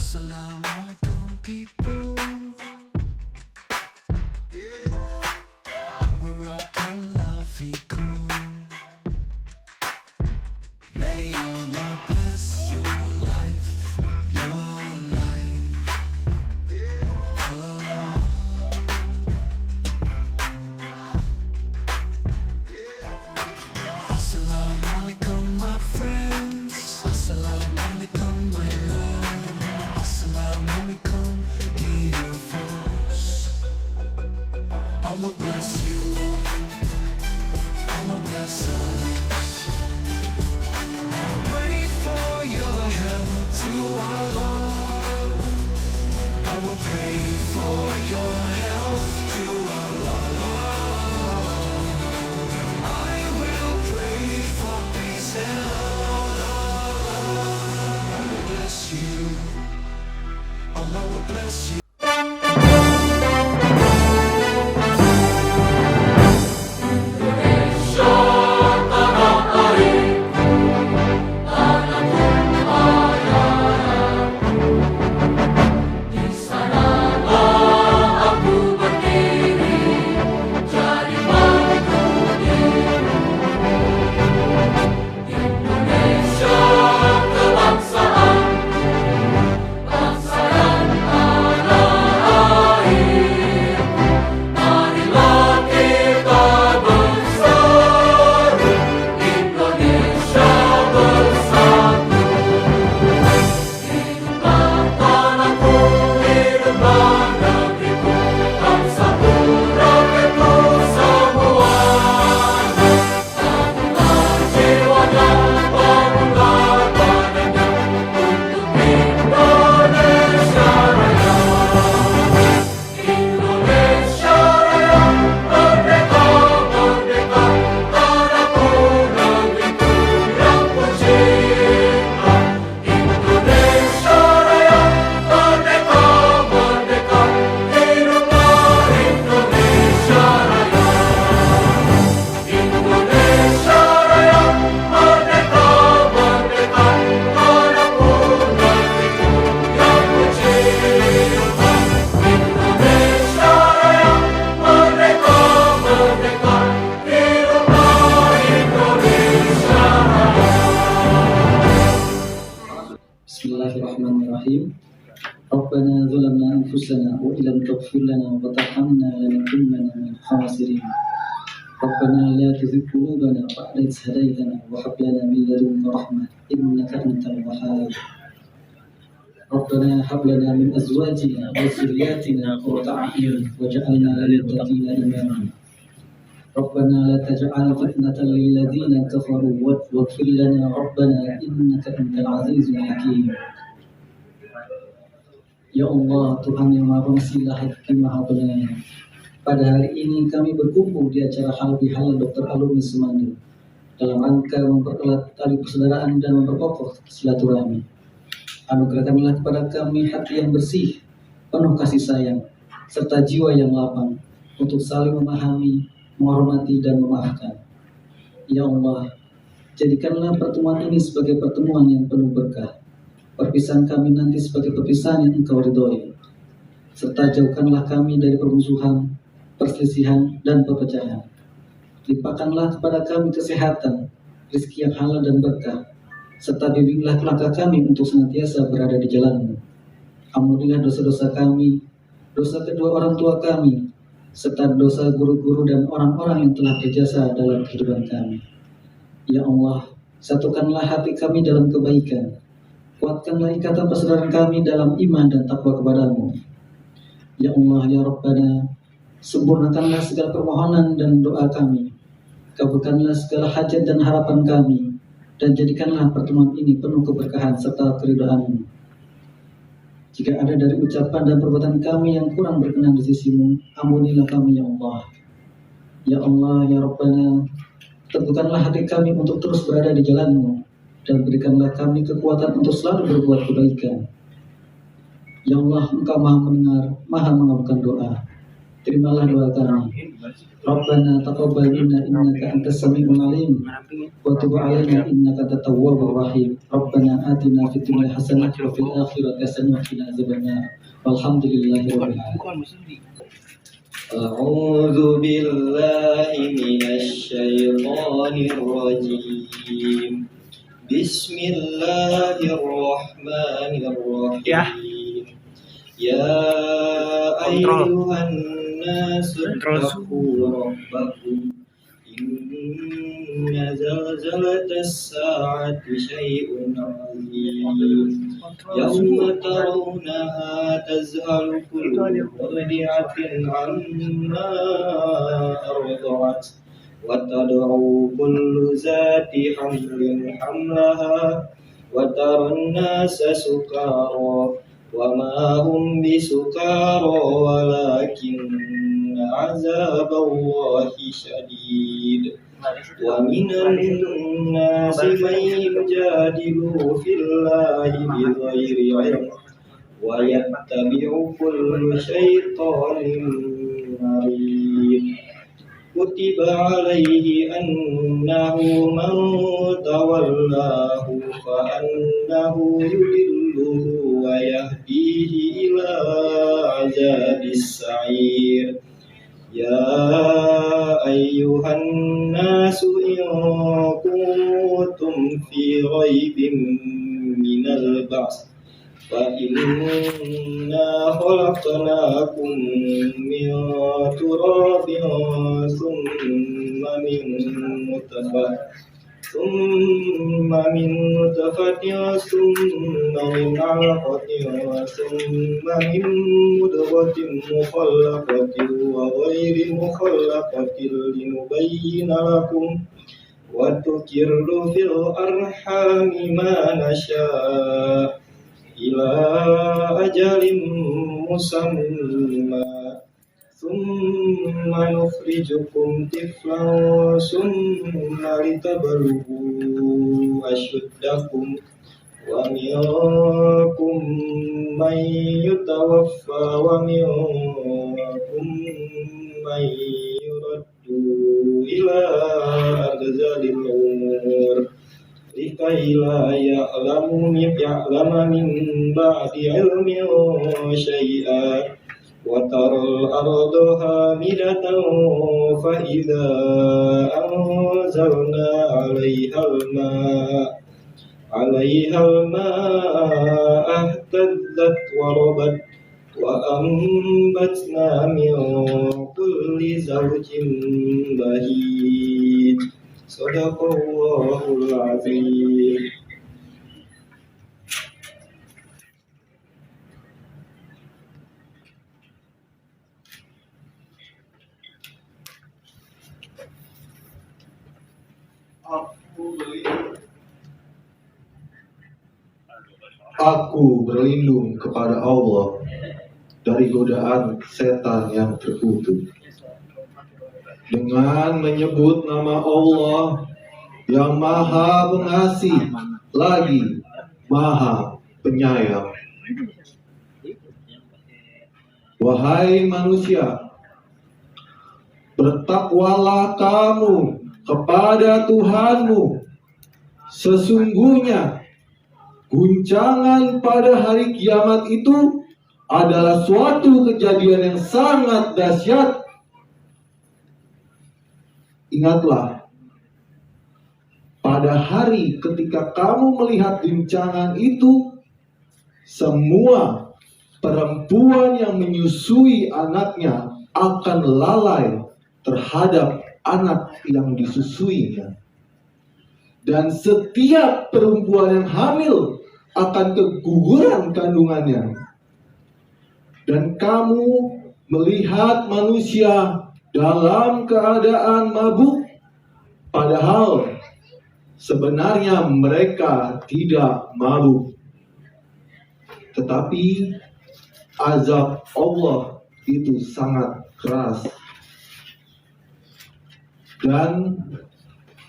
Assalamualaikum people. Barakallahu May Allah bless your life, your life. Assalamualaikum my friends. Assalamualaikum my love. Assalamualaikum dear folks. Allah bless you. Allah bless us. Pray for your help to Allah. I will pray for your help to Allah. I will pray for peace and love. Allah will bless you. Allah will bless you. Bismillahirrahmanirrahim. Rabbana zalamna anfusana wa illam taghfir lana wa tarhamna lanakunanna minal khasirin. Rabbana la tuzigh qulubana ba'da idh hadaytana wa hab lana min ladunka rahmah innaka antal wahhab. Rabbana hab lana min azwajina wa dhurriyyatina qurrata a'yun waj'alna lil muttaqina imama. Rabbana la taj'al fitnatan lil ladzina kafaru waghfir lana rabbana innaka antal azizul hakim. Ya Allah, Tuhan yang Maha Pengasih, Hakim Maha Penyayang. Pada hari ini kami berkumpul di acara halal bihalal Dr. Alumi Semanda dalam rangka mempererat tali persaudaraan dan memperkokoh silaturahmi. Anugerahkanlah kepada kami hati yang bersih, penuh kasih sayang, serta jiwa yang lapang untuk saling memahami, menghormati dan memaafkan. Ya Allah, jadikanlah pertemuan ini sebagai pertemuan yang penuh berkah. Perpisahan kami nanti sebagai perpisahan yang Engkau ridhoi, serta jauhkanlah kami dari permusuhan, perselisihan, dan perpecahan. Limpahkanlah kepada kami kesehatan, rezeki yang halal dan berkah, serta bimbinglah langkah kami untuk senantiasa berada di jalan-Mu. Ampunilah dosa-dosa kami, dosa kedua orang tua kami, serta dosa guru-guru dan orang-orang yang telah berjasa dalam kehidupan kami. Ya Allah, satukanlah hati kami dalam kebaikan. Kuatkanlah ikatan persaudaraan kami dalam iman dan takwa kepada-Mu. Ya Allah, ya Rabbana, sempurnakanlah segala permohonan dan doa kami. Kabulkanlah segala hajat dan harapan kami, dan jadikanlah pertemuan ini penuh keberkahan serta keridhaan-Mu. Jika ada dari ucapan dan perbuatan kami yang kurang berkenan di sisi-Mu, ampunilah kami ya Allah. Ya Allah, ya Rabbana, teguhkanlah hati kami untuk terus berada di jalan-Mu, dan berikanlah kami kekuatan untuk selalu berbuat kebaikan. Ya Allah, Engkau Maha mendengar, Maha mengabulkan doa. terimalah doa kami. Rabbana taqabbal minna innaka antas samiul alim wa tub 'alaina innaka antat tawwabur rahim. Rabbana atina fid dunya hasanah wa fil akhirati hasanah wa qina adzabannar. Walhamdulillahi rabbil alamin. أعوذ بالله من الشيطان الرجيم بسم الله الرحمن الرحيم يا أيها الناس اتقوا ربكم إن زلزلة الساعة شيء عظيم يوم ترونها تذهل كل مرضعة عما أرضعت وتضع كل ذات حمل حملها وترى الناس سكارى وما هم بسكارى ولكن عذاب الله شديد ومن الناس من يجادل في الله بغير علم ويتبع كل شيطان مريد كتب عليه أنه من تولاه فأنه يضله ويهديه إلى عذاب السعير يا أيها الناس إن كنتم في ريب من البعث فإنا خلقناكم من تراب ثم من نطفة ثم من علقة ثم من مضغة مخلقة وغير مخلقة لنبين لكم وتقر في الأرحام ما نشاء إلى أجل مسمى ثم نخرجكم طفلا ثم لتبلغوا أشدكم ومنكم من يتوفى ومنكم من يرد إلى أرذل العمر لكي لا يعلم من بعد علم شيئا وترى الأرض هامدة فإذا أنزلنا عليها الماء اهتزت وربت وأنبتنا من كل زوج بهيج صدق الله العظيم. Aku berlindung kepada Allah dari godaan setan yang terkutuk. Dengan menyebut nama Allah yang Maha Pengasih lagi Maha Penyayang. Wahai manusia, bertakwalah kamu kepada Tuhanmu. Sesungguhnya guncangan pada hari kiamat itu adalah suatu kejadian yang sangat dahsyat. Ingatlah, pada hari ketika kamu melihat guncangan itu, semua perempuan yang menyusui anaknya akan lalai terhadap anak yang disusuinya. Dan setiap perempuan yang hamil akan keguguran kandungannya. Dan kamu melihat manusia dalam keadaan mabuk, padahal sebenarnya mereka tidak mabuk. Tetapi azab Allah itu sangat keras. Dan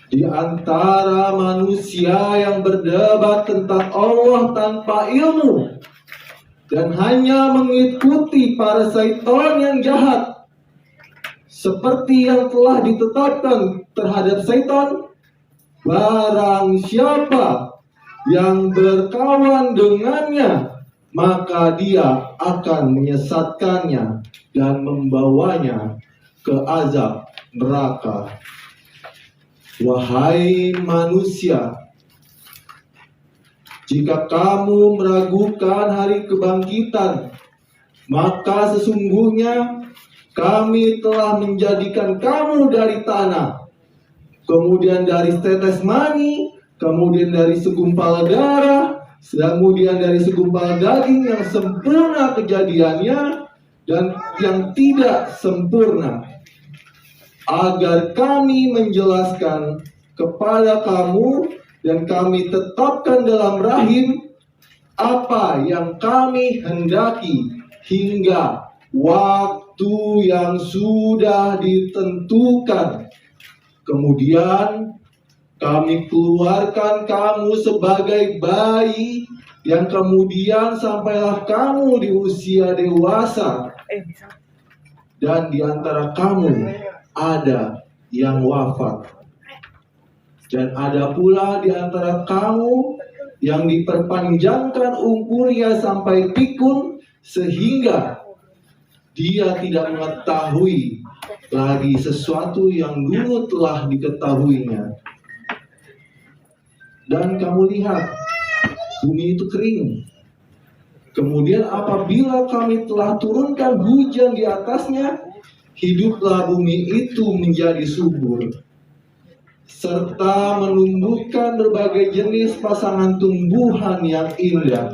di antara manusia yang berdebat tentang Allah tanpa ilmu dan hanya mengikuti para syaitan yang jahat, seperti yang telah ditetapkan terhadap setan, barang siapa yang berkawan dengannya, maka dia akan menyesatkannya dan membawanya ke azab neraka. Wahai manusia, jika kamu meragukan hari kebangkitan, maka sesungguhnya kami telah menjadikan kamu dari tanah, kemudian dari setetes mani, kemudian dari segumpal darah, kemudian dari segumpal daging yang sempurna kejadiannya dan yang tidak sempurna, agar kami menjelaskan kepada kamu dan kami tetapkan dalam rahim apa yang kami hendaki hingga waktu yang sudah ditentukan. Kemudian kami keluarkan kamu sebagai bayi, yang kemudian sampailah kamu di usia dewasa, dan di antara kamu ada yang wafat, dan ada pula di antara kamu yang diperpanjangkan umurnya sampai pikun, sehingga dia tidak mengetahui lagi sesuatu yang dulu telah diketahuinya. Dan kamu lihat, bumi itu kering. Kemudian apabila kami telah turunkan hujan di atasnya, hiduplah bumi itu menjadi subur, serta menumbuhkan berbagai jenis pasangan tumbuhan yang indah.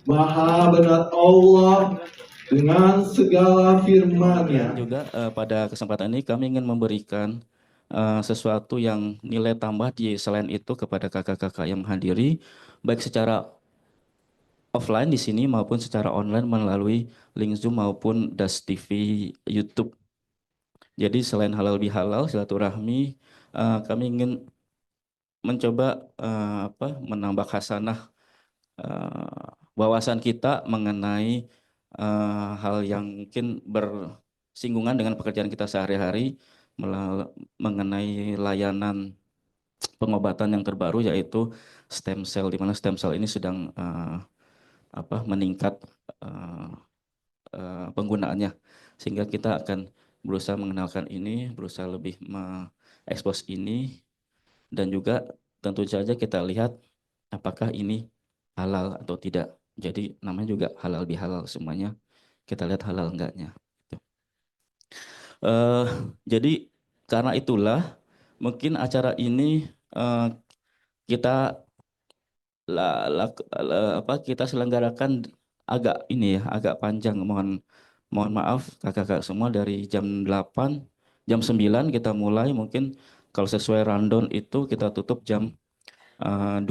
Maha benar Allah dengan segala firman-Nya. Juga pada kesempatan ini kami ingin memberikan sesuatu yang nilai tambah di selain itu kepada kakak-kakak yang menghadiri, baik secara offline di sini maupun secara online melalui link Zoom maupun Das TV YouTube. Jadi selain halal bihalal silaturahmi, kami ingin mencoba menambah hasanah wawasan kita mengenai hal yang mungkin bersinggungan dengan pekerjaan kita sehari-hari, mengenai layanan pengobatan yang terbaru yaitu stem cell, di mana stem cell ini sedang meningkat penggunaannya, sehingga kita akan berusaha mengenalkan ini, berusaha lebih mengekspos ini, dan juga tentu saja kita lihat apakah ini halal atau tidak. Jadi namanya juga halal bihalal semuanya, kita lihat halal enggaknya. Jadi karena itulah mungkin acara ini kita kita selenggarakan agak agak panjang. Mohon maaf kakak-kakak semua, dari jam 8, jam 9 kita mulai, mungkin kalau sesuai rundown itu kita tutup jam 2,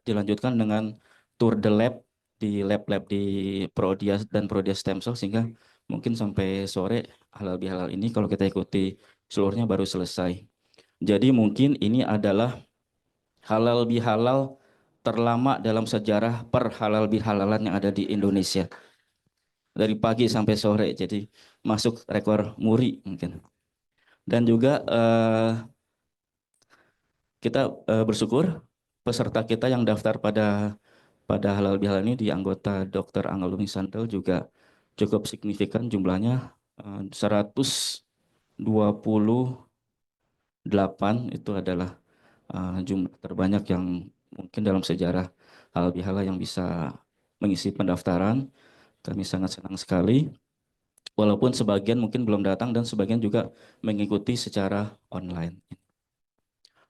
dilanjutkan dengan tour the lab di lab-lab di Prodia dan Prodia Stem Cell, sehingga mungkin sampai sore halal bihalal ini kalau kita ikuti seluruhnya baru selesai. Jadi mungkin ini adalah halal bihalal terlama dalam sejarah perhalal bihalalan yang ada di Indonesia. Dari pagi sampai sore, jadi masuk rekor muri mungkin. Dan juga kita bersyukur peserta kita yang daftar pada halal bihalal ini di anggota Dr. Angga Lumi Santel juga cukup signifikan jumlahnya, 128 itu adalah jumlah terbanyak yang mungkin dalam sejarah halal bihalal yang bisa mengisi pendaftaran. Kami sangat senang sekali, walaupun sebagian mungkin belum datang dan sebagian juga mengikuti secara online.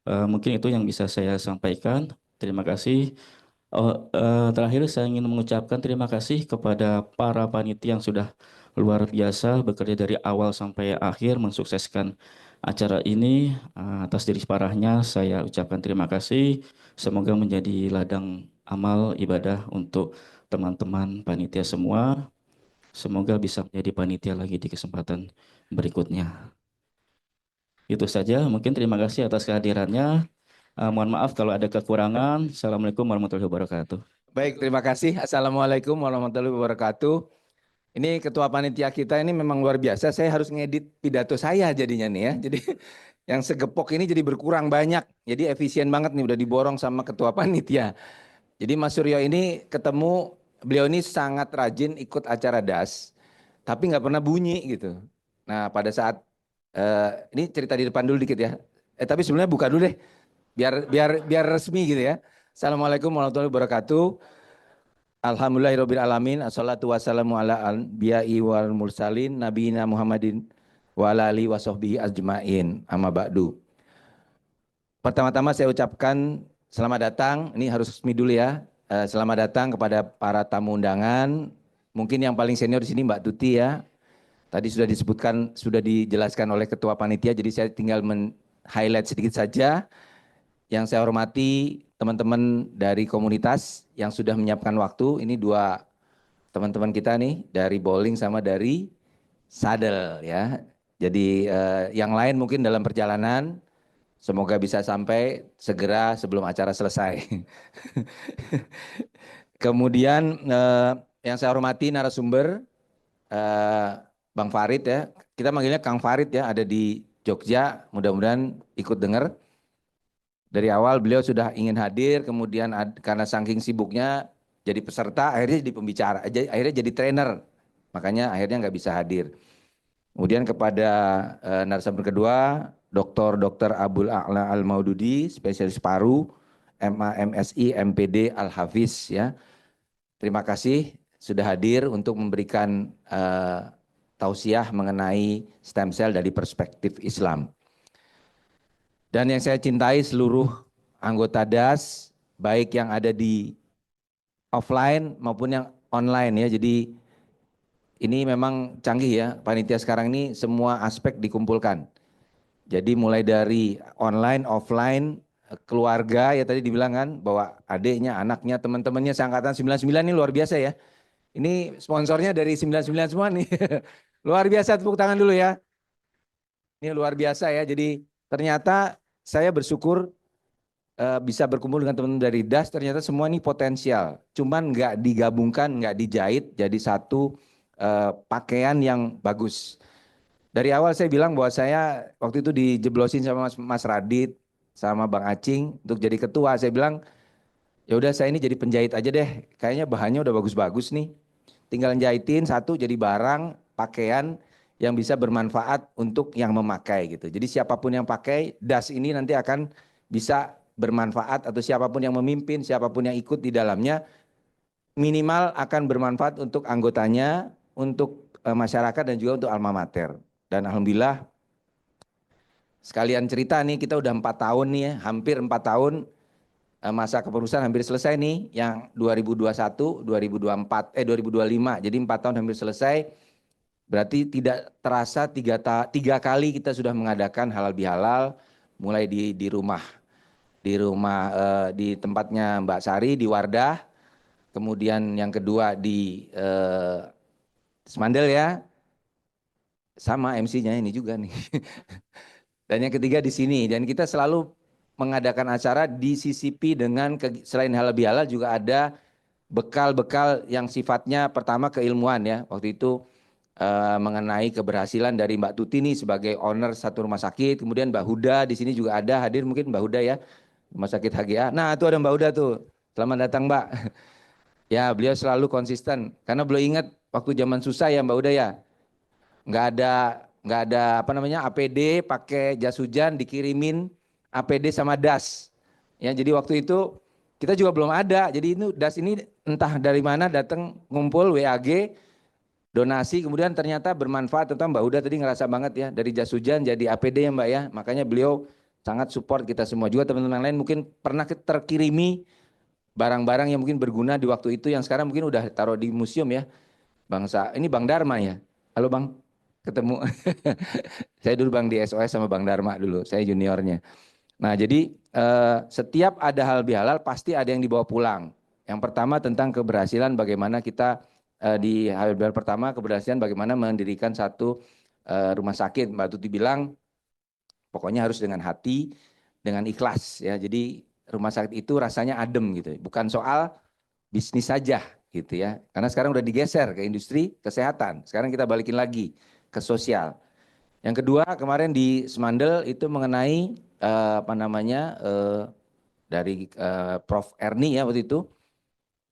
Mungkin itu yang bisa saya sampaikan. Terima kasih. Terakhir saya ingin mengucapkan terima kasih kepada para panitia yang sudah luar biasa bekerja dari awal sampai akhir mensukseskan acara ini. Atas diri parahnya saya ucapkan terima kasih. Semoga menjadi ladang amal ibadah untuk teman-teman panitia semua. Semoga bisa menjadi panitia lagi di kesempatan berikutnya. Itu saja, mungkin terima kasih atas kehadirannya. Mohon maaf kalau ada kekurangan. Assalamualaikum warahmatullahi wabarakatuh. Baik, terima kasih. Assalamualaikum warahmatullahi wabarakatuh. Ini ketua panitia kita ini memang luar biasa. Saya harus ngedit pidato saya jadinya nih ya. Jadi yang segepok ini jadi berkurang banyak. Jadi efisien banget nih udah diborong sama ketua panitia. Jadi Mas Suryo ini ketemu, beliau ini sangat rajin ikut acara DAS, tapi nggak pernah bunyi gitu. Nah pada saat ini cerita di depan dulu dikit ya. Tapi sebenarnya buka dulu deh, biar resmi gitu ya. Assalamualaikum warahmatullahi wabarakatuh. Alhamdulillahirabbil alamin. Assalatu wassalamu ala anbiya'i wal mursalin nabiyina Muhammadin wa ala alihi washabbihi ajmain. Amma ba'du. Pertama-tama saya ucapkan selamat datang. Ini harus resmi dulu ya. Selamat datang kepada para tamu undangan. Mungkin yang paling senior di sini Mbak Tuti ya. Tadi sudah disebutkan, sudah dijelaskan oleh ketua panitia, jadi saya tinggal men-highlight sedikit saja. Yang saya hormati teman-teman dari komunitas yang sudah menyiapkan waktu. Ini dua teman-teman kita nih dari bowling sama dari sadel ya. Jadi yang lain mungkin dalam perjalanan, semoga bisa sampai segera sebelum acara selesai. Kemudian yang saya hormati narasumber Bang Farid ya. Kita manggilnya Kang Farid ya, ada di Jogja. Mudah-mudahan ikut dengar. Dari awal beliau sudah ingin hadir, kemudian karena saking sibuknya jadi peserta, akhirnya jadi pembicara, akhirnya jadi trainer. Makanya akhirnya nggak bisa hadir. Kemudian kepada narasumber kedua, Dr. Abdul A'la Al-Maududi, spesialis paru, MA, MSI, MPD, Al-Hafiz ya. Terima kasih sudah hadir untuk memberikan tausiah mengenai stem cell dari perspektif Islam. Dan yang saya cintai seluruh anggota DAS, baik yang ada di offline maupun yang online ya. Jadi ini memang canggih ya, panitia sekarang ini semua aspek dikumpulkan. Jadi mulai dari online, offline, keluarga ya tadi dibilang kan, bahwa adiknya, anaknya, teman-temannya seangkatan 99 ini luar biasa ya. Ini sponsornya dari 99 semua nih. Luar biasa, tepuk tangan dulu ya. Ini luar biasa ya, jadi ternyata saya bersyukur bisa berkumpul dengan teman-teman dari DAS, ternyata semua ini potensial. Cuman nggak digabungkan, nggak dijahit jadi satu pakaian yang bagus. Dari awal saya bilang bahwa saya waktu itu dijeblosin sama Mas Radit, sama Bang Acing untuk jadi ketua. Saya bilang, ya udah saya ini jadi penjahit aja deh. Kayaknya bahannya udah bagus-bagus nih. Tinggal jahitin satu jadi barang, pakaian yang bisa bermanfaat untuk yang memakai gitu. Jadi siapapun yang pakai DAS ini nanti akan bisa bermanfaat, atau siapapun yang memimpin, siapapun yang ikut di dalamnya minimal akan bermanfaat untuk anggotanya, untuk masyarakat dan juga untuk alma mater. Dan alhamdulillah sekalian cerita nih, kita udah 4 tahun nih ya, hampir 4 tahun masa kepengurusan hampir selesai nih, yang 2021, 2024, 2025. Jadi 4 tahun hampir selesai. Berarti tidak terasa 3 kali kita sudah mengadakan halal bihalal, mulai di rumah di tempatnya Mbak Sari di Wardah, kemudian yang kedua di Semandel ya, sama MC-nya ini juga nih, dan yang ketiga di sini. Dan kita selalu mengadakan acara di CCP dengan selain halal bihalal juga ada bekal-bekal yang sifatnya pertama keilmuan ya. Waktu itu mengenai keberhasilan dari Mbak Tuti nih sebagai owner satu rumah sakit, kemudian Mbak Huda di sini juga ada hadir, mungkin Mbak Huda ya, rumah sakit HGA. Nah itu ada Mbak Huda tuh, selamat datang Mbak. Ya beliau selalu konsisten karena beliau ingat waktu zaman susah ya Mbak Huda ya, nggak ada apa namanya APD, pakai jas hujan dikirimin APD sama DAS. Ya jadi waktu itu kita juga belum ada, jadi itu DAS ini entah dari mana datang ngumpul WAG, donasi, kemudian ternyata bermanfaat. Ternyata Mbak Huda tadi ngerasa banget ya, dari jas hujan jadi APD ya Mbak ya. Makanya beliau sangat support kita semua. Juga teman-teman lain mungkin pernah terkirimi barang-barang yang mungkin berguna di waktu itu, yang sekarang mungkin udah taruh di museum ya. Ini Bang Dharma ya. Halo Bang, ketemu. Saya dulu Bang di SOS sama Bang Dharma dulu, saya juniornya. Nah jadi setiap ada halal bihalal pasti ada yang dibawa pulang. Yang pertama tentang keberhasilan bagaimana kita di halal bihalal pertama, keberhasilan bagaimana mendirikan satu rumah sakit. Mbak Tuti bilang pokoknya harus dengan hati, dengan ikhlas ya. Jadi rumah sakit itu rasanya adem gitu, bukan soal bisnis saja. gitu ya. Karena sekarang udah digeser ke industri kesehatan. Sekarang kita balikin lagi ke sosial. Yang kedua kemarin di Semandel itu mengenai dari Prof. Erni ya waktu itu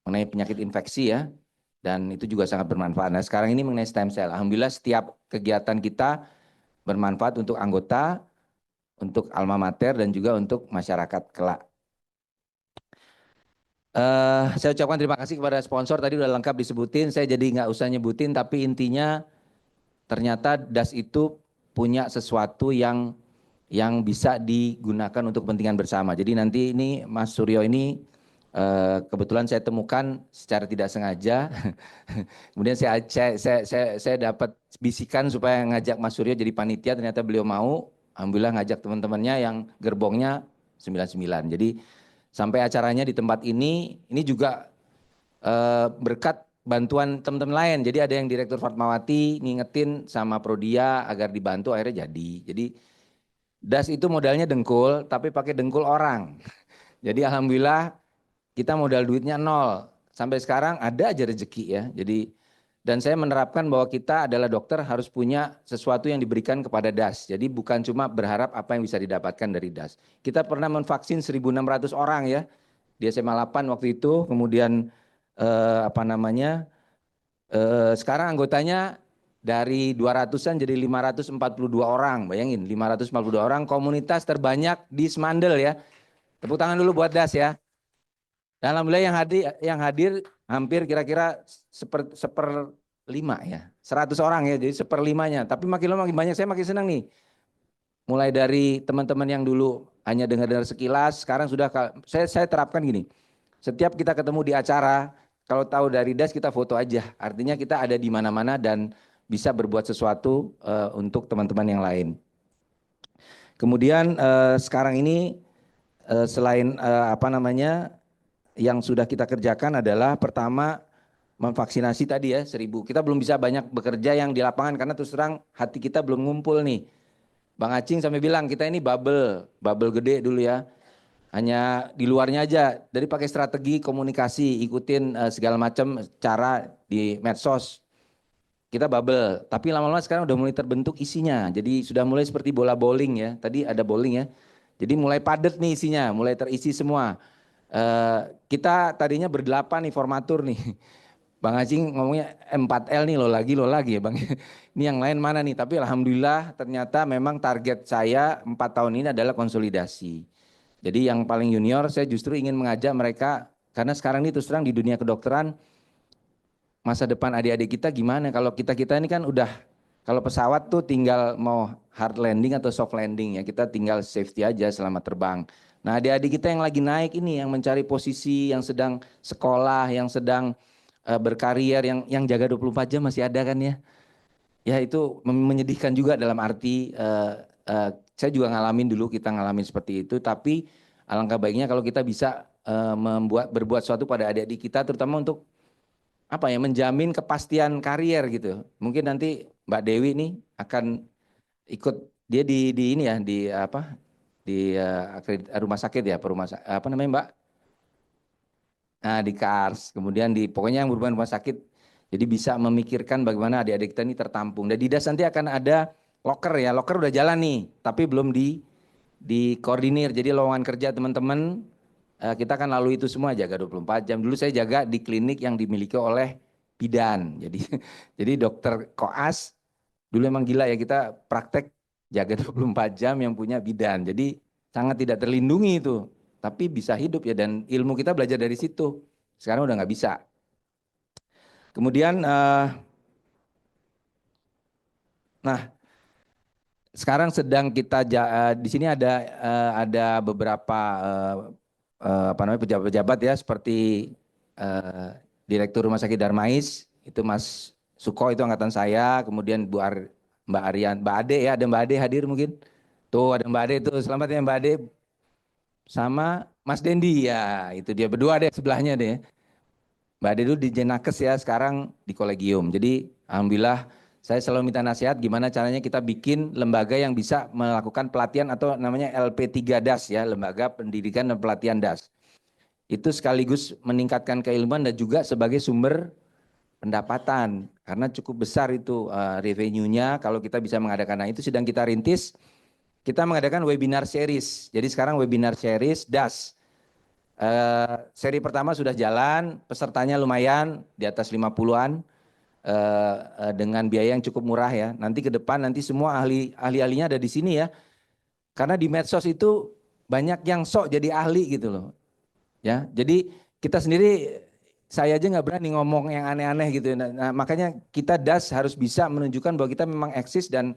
mengenai penyakit infeksi ya, dan itu juga sangat bermanfaat. Nah sekarang ini mengenai stem cell. Alhamdulillah setiap kegiatan kita bermanfaat untuk anggota, untuk alma mater dan juga untuk masyarakat kelak. Saya ucapkan terima kasih kepada sponsor, tadi udah lengkap disebutin, saya jadi nggak usah nyebutin, tapi intinya ternyata DAS itu punya sesuatu yang bisa digunakan untuk kepentingan bersama. Jadi nanti ini Mas Suryo ini kebetulan saya temukan secara tidak sengaja. Kemudian saya dapat bisikan supaya ngajak Mas Suryo jadi panitia, ternyata beliau mau. Alhamdulillah ngajak teman-temannya yang gerbongnya 99. Jadi sampai acaranya di tempat ini juga berkat bantuan teman-teman lain. Jadi ada yang Direktur Fatmawati ngingetin sama Prodia agar dibantu, akhirnya jadi. Jadi DAS itu modalnya dengkul, tapi pakai dengkul orang. Jadi alhamdulillah kita modal duitnya nol. Sampai sekarang ada aja rezeki ya. Jadi dan saya menerapkan bahwa kita adalah dokter harus punya sesuatu yang diberikan kepada DAS. Jadi bukan cuma berharap apa yang bisa didapatkan dari DAS. Kita pernah menvaksin 1.600 orang ya di SMA 8 waktu itu. Kemudian sekarang anggotanya dari 200-an jadi 542 orang. Bayangin 542 orang, komunitas terbanyak di Semandel ya. Tepuk tangan dulu buat DAS ya. Dan alhamdulillah yang hadir hampir kira-kira seperlima ya. 100 orang ya, jadi seperlimanya. Tapi makin lama makin banyak, saya makin senang nih. Mulai dari teman-teman yang dulu hanya dengar-dengar sekilas, sekarang sudah saya terapkan gini. Setiap kita ketemu di acara, kalau tahu dari DAS kita foto aja. Artinya kita ada di mana-mana dan bisa berbuat sesuatu untuk teman-teman yang lain. Kemudian sekarang ini selain yang sudah kita kerjakan adalah pertama memvaksinasi tadi ya 1.000. Kita belum bisa banyak bekerja yang di lapangan karena terus terang hati kita belum ngumpul nih. Bang Acing sampai bilang kita ini bubble gede dulu ya. Hanya di luarnya aja, dari pakai strategi komunikasi, ikutin segala macam cara di medsos. Kita bubble, tapi lama-lama sekarang udah mulai terbentuk isinya. Jadi sudah mulai seperti bola bowling ya. Tadi ada bowling ya. Jadi mulai padat nih isinya, mulai terisi semua. Kita tadinya berdelapan nih formatur nih. Bang Acing ngomongnya 4L nih lo lagi ya Bang. Ini yang lain mana nih? Tapi alhamdulillah ternyata memang target saya 4 tahun ini adalah konsolidasi. Jadi yang paling junior saya justru ingin mengajak mereka, karena sekarang ini terus terang di dunia kedokteran, masa depan adik-adik kita gimana? Kalau kita ini kan udah, kalau pesawat tuh tinggal mau hard landing atau soft landing ya, kita tinggal safety aja selama terbang. Nah adik-adik kita yang lagi naik ini, yang mencari posisi, yang sedang sekolah, yang sedang berkarier, yang jaga 24 jam masih ada kan ya? Ya itu menyedihkan juga dalam arti, saya juga ngalamin dulu, kita ngalamin seperti itu, tapi alangkah baiknya kalau kita bisa berbuat sesuatu pada adik-adik kita, terutama untuk menjamin kepastian karier gitu. Mungkin nanti Mbak Dewi nih akan ikut, dia di ini ya, di rumah sakit ya, Mbak? Nah di KARS, kemudian pokoknya yang berhubungan rumah sakit. Jadi bisa memikirkan bagaimana adik-adik kita ini tertampung. Dan di DAS nanti akan ada loker ya, loker udah jalan nih, tapi belum dikoordinir. Jadi lowongan kerja teman-teman, kita akan lalui itu semua, jaga 24 jam. Dulu saya jaga di klinik yang dimiliki oleh bidan. Jadi dokter koas dulu emang gila ya, kita praktek jaga 24 jam yang punya bidan. Jadi sangat tidak terlindungi itu, tapi bisa hidup ya, dan ilmu kita belajar dari situ. Sekarang udah nggak bisa. Kemudian sekarang sedang kita di sini ada beberapa pejabat-pejabat ya, seperti Direktur Rumah Sakit Darmais, itu Mas Suko, itu angkatan saya. Kemudian Mbak Ade ya, ada Mbak Ade hadir mungkin. Tuh ada Mbak Ade tuh, selamat ya Mbak Ade. Sama Mas Dendi ya, itu dia berdua deh sebelahnya deh. Mbak Ade dulu di Jenakes ya, sekarang di Kolegium. Jadi alhamdulillah saya selalu minta nasihat gimana caranya kita bikin lembaga yang bisa melakukan pelatihan atau namanya LP3 DAS ya, Lembaga Pendidikan dan Pelatihan DAS. itu sekaligus meningkatkan keilmuan dan juga sebagai sumber pendapatan karena cukup besar itu revenue-nya kalau kita bisa mengadakan. Nah, itu sedang kita rintis. Kita mengadakan webinar series. Jadi sekarang webinar series DAS. Seri pertama sudah jalan, pesertanya lumayan di atas 50-an dengan biaya yang cukup murah ya. Nanti ke depan nanti semua ahli-ahlinya ada di sini ya. Karena di medsos itu banyak yang sok jadi ahli gitu loh. Ya, jadi kita sendiri saya aja nggak berani ngomong yang aneh-aneh gitu. Nah, makanya kita DAS harus bisa menunjukkan bahwa kita memang eksis dan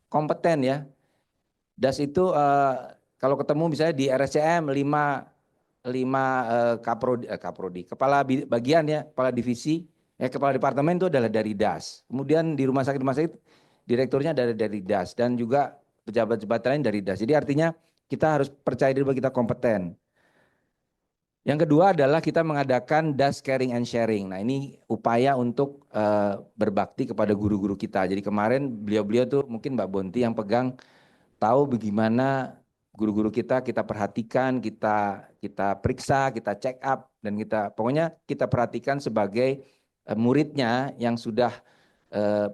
kompeten ya. DAS itu kalau ketemu misalnya di RSCM 5 kaprodi, kepala bagian ya, kepala divisi, kepala departemen itu adalah dari DAS. Kemudian di rumah sakit direkturnya dari DAS dan juga pejabat-pejabat lain dari DAS. Jadi artinya kita harus percaya diri bahwa kita kompeten. Yang kedua adalah kita mengadakan DAS Caring and Sharing. Nah, ini upaya untuk berbakti kepada guru-guru kita. Jadi kemarin beliau-beliau tuh mungkin Mbak Bonti yang pegang tahu bagaimana guru-guru kita perhatikan, kita periksa, kita check up dan pokoknya kita perhatikan sebagai muridnya yang sudah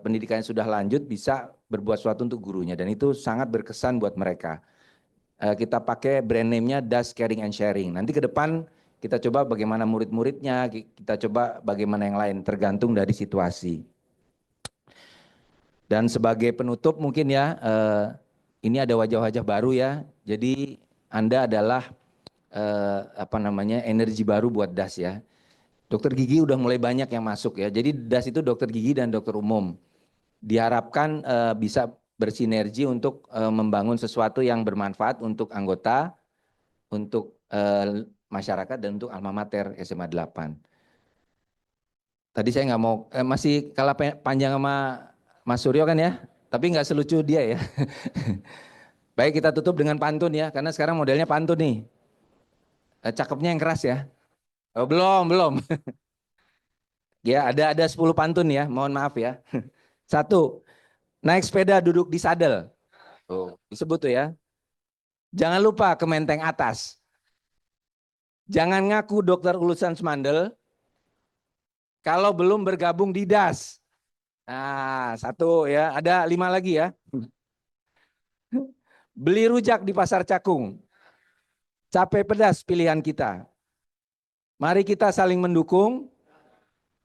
pendidikannya sudah lanjut bisa berbuat sesuatu untuk gurunya dan itu sangat berkesan buat mereka. Kita pakai brand name-nya DAS Caring and Sharing. Nanti ke depan kita coba bagaimana murid-muridnya, kita coba bagaimana yang lain, tergantung dari situasi. Dan sebagai penutup mungkin ya, ini ada wajah-wajah baru ya. Jadi Anda adalah energi baru buat DAS ya. Dokter gigi udah mulai banyak yang masuk ya. Jadi DAS itu dokter gigi dan dokter umum. Diharapkan bisa bersinergi untuk membangun sesuatu yang bermanfaat untuk anggota, untuk masyarakat dan untuk alma mater SMA 8. Tadi saya nggak mau, masih kalah panjang sama Mas Suryo kan ya, tapi nggak selucu dia ya. Baik kita tutup dengan pantun ya, karena sekarang modelnya pantun nih. Cakepnya yang keras ya. Oh, belum. Ya ada 10 pantun ya, mohon maaf ya. 1. Naik sepeda duduk di sadel. Oh, disebut tuh ya. Jangan lupa ke menteng atas. Jangan ngaku dokter lulusan Semandel kalau belum bergabung di DAS. Nah, 1 ya, ada 5 lagi ya. Beli rujak di Pasar Cakung. Capek pedas pilihan kita. Mari kita saling mendukung.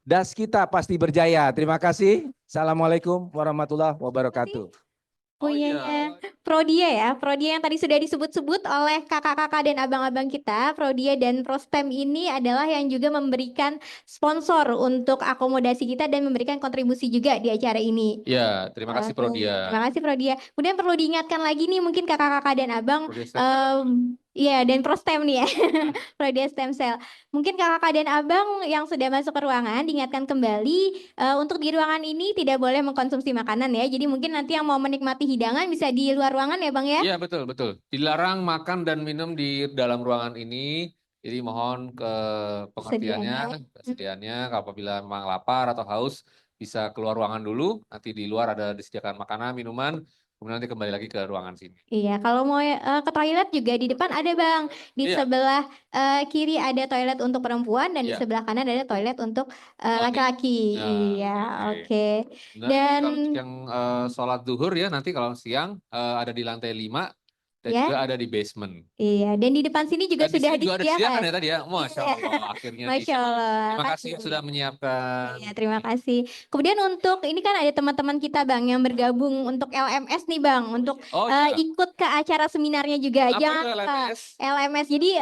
DAS kita pasti berjaya. Terima kasih. Assalamualaikum warahmatullahi wabarakatuh. Punyanya Prodia ya, Prodia yang tadi sudah disebut-sebut oleh kakak-kakak dan abang-abang kita. Prodia dan Prostem ini adalah yang juga memberikan sponsor untuk akomodasi kita dan memberikan kontribusi juga di acara ini. Ya, terima kasih Prodia. Terima kasih Prodia. Kemudian perlu diingatkan lagi nih mungkin kakak-kakak dan abang, iya dan Prostem nih ya, Prodia Stem Cell. Mungkin kakak dan abang yang sudah masuk ke ruangan diingatkan kembali untuk di ruangan ini tidak boleh mengkonsumsi makanan ya. Jadi mungkin nanti yang mau menikmati hidangan bisa di luar ruangan ya Bang ya? Iya betul. Dilarang makan dan minum di dalam ruangan ini. Jadi mohon ke kesediaannya apabila memang lapar atau haus bisa keluar ruangan dulu. Nanti di luar ada disediakan makanan, minuman. Kemudian nanti kembali lagi ke ruangan sini. Iya, kalau mau ke toilet juga di depan ada Bang. Di sebelah kiri ada toilet untuk perempuan dan di sebelah kanan ada toilet untuk laki-laki. Iya, oke. Dan yang sholat zuhur ya nanti kalau siang ada di lantai 5 dan juga ada di basement. Iya, dan di depan sini juga sudah disediakan ya tadi ya. Masya Allah, akhirnya. Masya Allah. Terima kasih yang sudah menyiapkan. Iya, terima kasih. Kemudian untuk ini kan ada teman-teman kita Bang yang bergabung untuk LMS nih Bang, untuk ikut ke acara seminarnya juga. Jangan lupa LMS. Jadi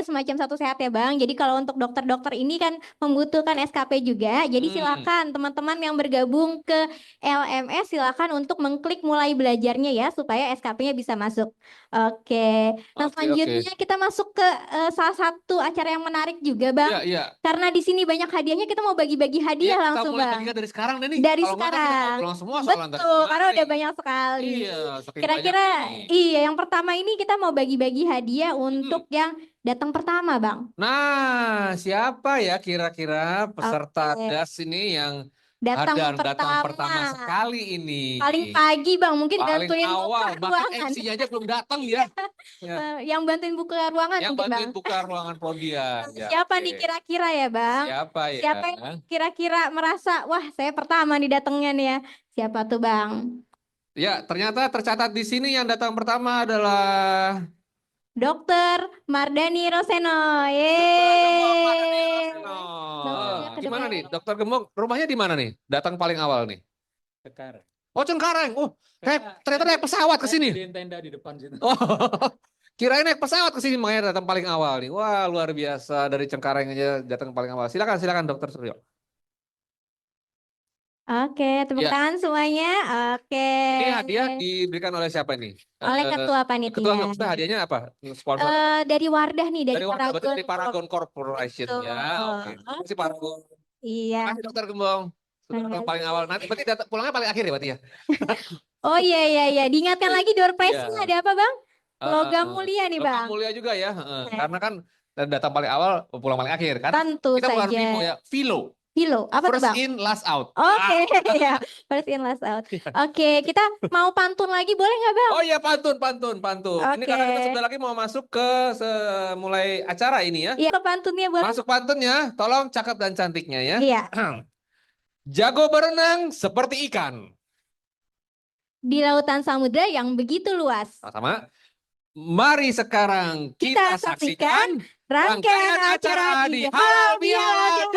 semacam satu sehat ya Bang. Jadi kalau untuk dokter-dokter ini kan membutuhkan SKP juga. Jadi silakan teman-teman yang bergabung ke LMS silakan untuk mengklik mulai belajarnya ya supaya SKP-nya bisa masuk. Oke. Nah, selanjutnya kita masuk ke salah satu acara yang menarik juga Bang. Iya. Karena di sini banyak hadiahnya, kita mau bagi-bagi hadiah langsung Bang. Dari sekarang nih. Dari sekarang. Betul, karena udah banyak sekali. Iya, kira-kira yang pertama ini kita mau bagi-bagi hadiah untuk yang datang pertama Bang. Nah, siapa ya kira-kira peserta DAS ini yang Datang Datang pertama pertama. sekali ini. Paling pagi Bang, mungkin Paling bantuin awal, buka bahkan ruangan. MC-nya aja belum datang ya. Ya. Yang bantuin buka ruangan Yang mungkin Bang. bantuin buka ruangan prodian. Ya, Siapa oke. nih kira-kira ya Bang? Siapa ya? Siapa yang kira-kira merasa, wah saya pertama nih datangnya nih ya. Siapa tuh Bang? Ya, ternyata tercatat di sini yang datang pertama adalah Dokter Mardani Roseno. Yeay. Gimana nih, Yeay. Dokter Gembong? Rumahnya di mana nih? Datang paling awal nih. Sekarang. Oh, Cengkareng. Oh, ternyata naik pesawat ke sini. Di tenda di depan situ. Oh, kirain naik pesawat ke sini makanya datang paling awal nih. Wah, luar biasa, dari Cengkareng aja datang paling awal. Silakan Dokter Suryo. Oke, tepuk Ya. tangan semuanya. Oke. Ini hadiah diberikan oleh siapa nih? Oleh ketua panitia. Ketua maksudnya hadiahnya apa? Sponsor. Dari Wardah nih, dari Wardah, berarti dari Paragon. Paragon Corporation Betul. ya. Oke. Terima kasih Paragon. Iya. Terima kasih Dokter Gembong. Sudah datang paling awal. Nanti berarti pulangnya paling akhir ya berarti ya? Oh iya. Diingatkan lagi door prize-nya Iya. ada apa Bang? Logam mulia nih Bang. Logam mulia juga ya. Karena kan datang paling awal, pulang paling akhir kan? Tentu Kita bukan saja. FIMO ya, Philo. Philo, apa tuh First Bang? in, last out. Oke, ya. First in, last out. Oke, kita mau pantun lagi boleh nggak Bang? Oh iya, pantun. Ini Oke. karena kita sebentar lagi mau masuk ke mulai acara ini ya. Iya, pantunnya boleh. Masuk pantunnya, tolong cakep dan cantiknya ya. Iya. Jago berenang seperti ikan. Di lautan samudra yang begitu luas. Sama-sama. Mari sekarang kita saksikan rangkaian acara di Halal Bihalal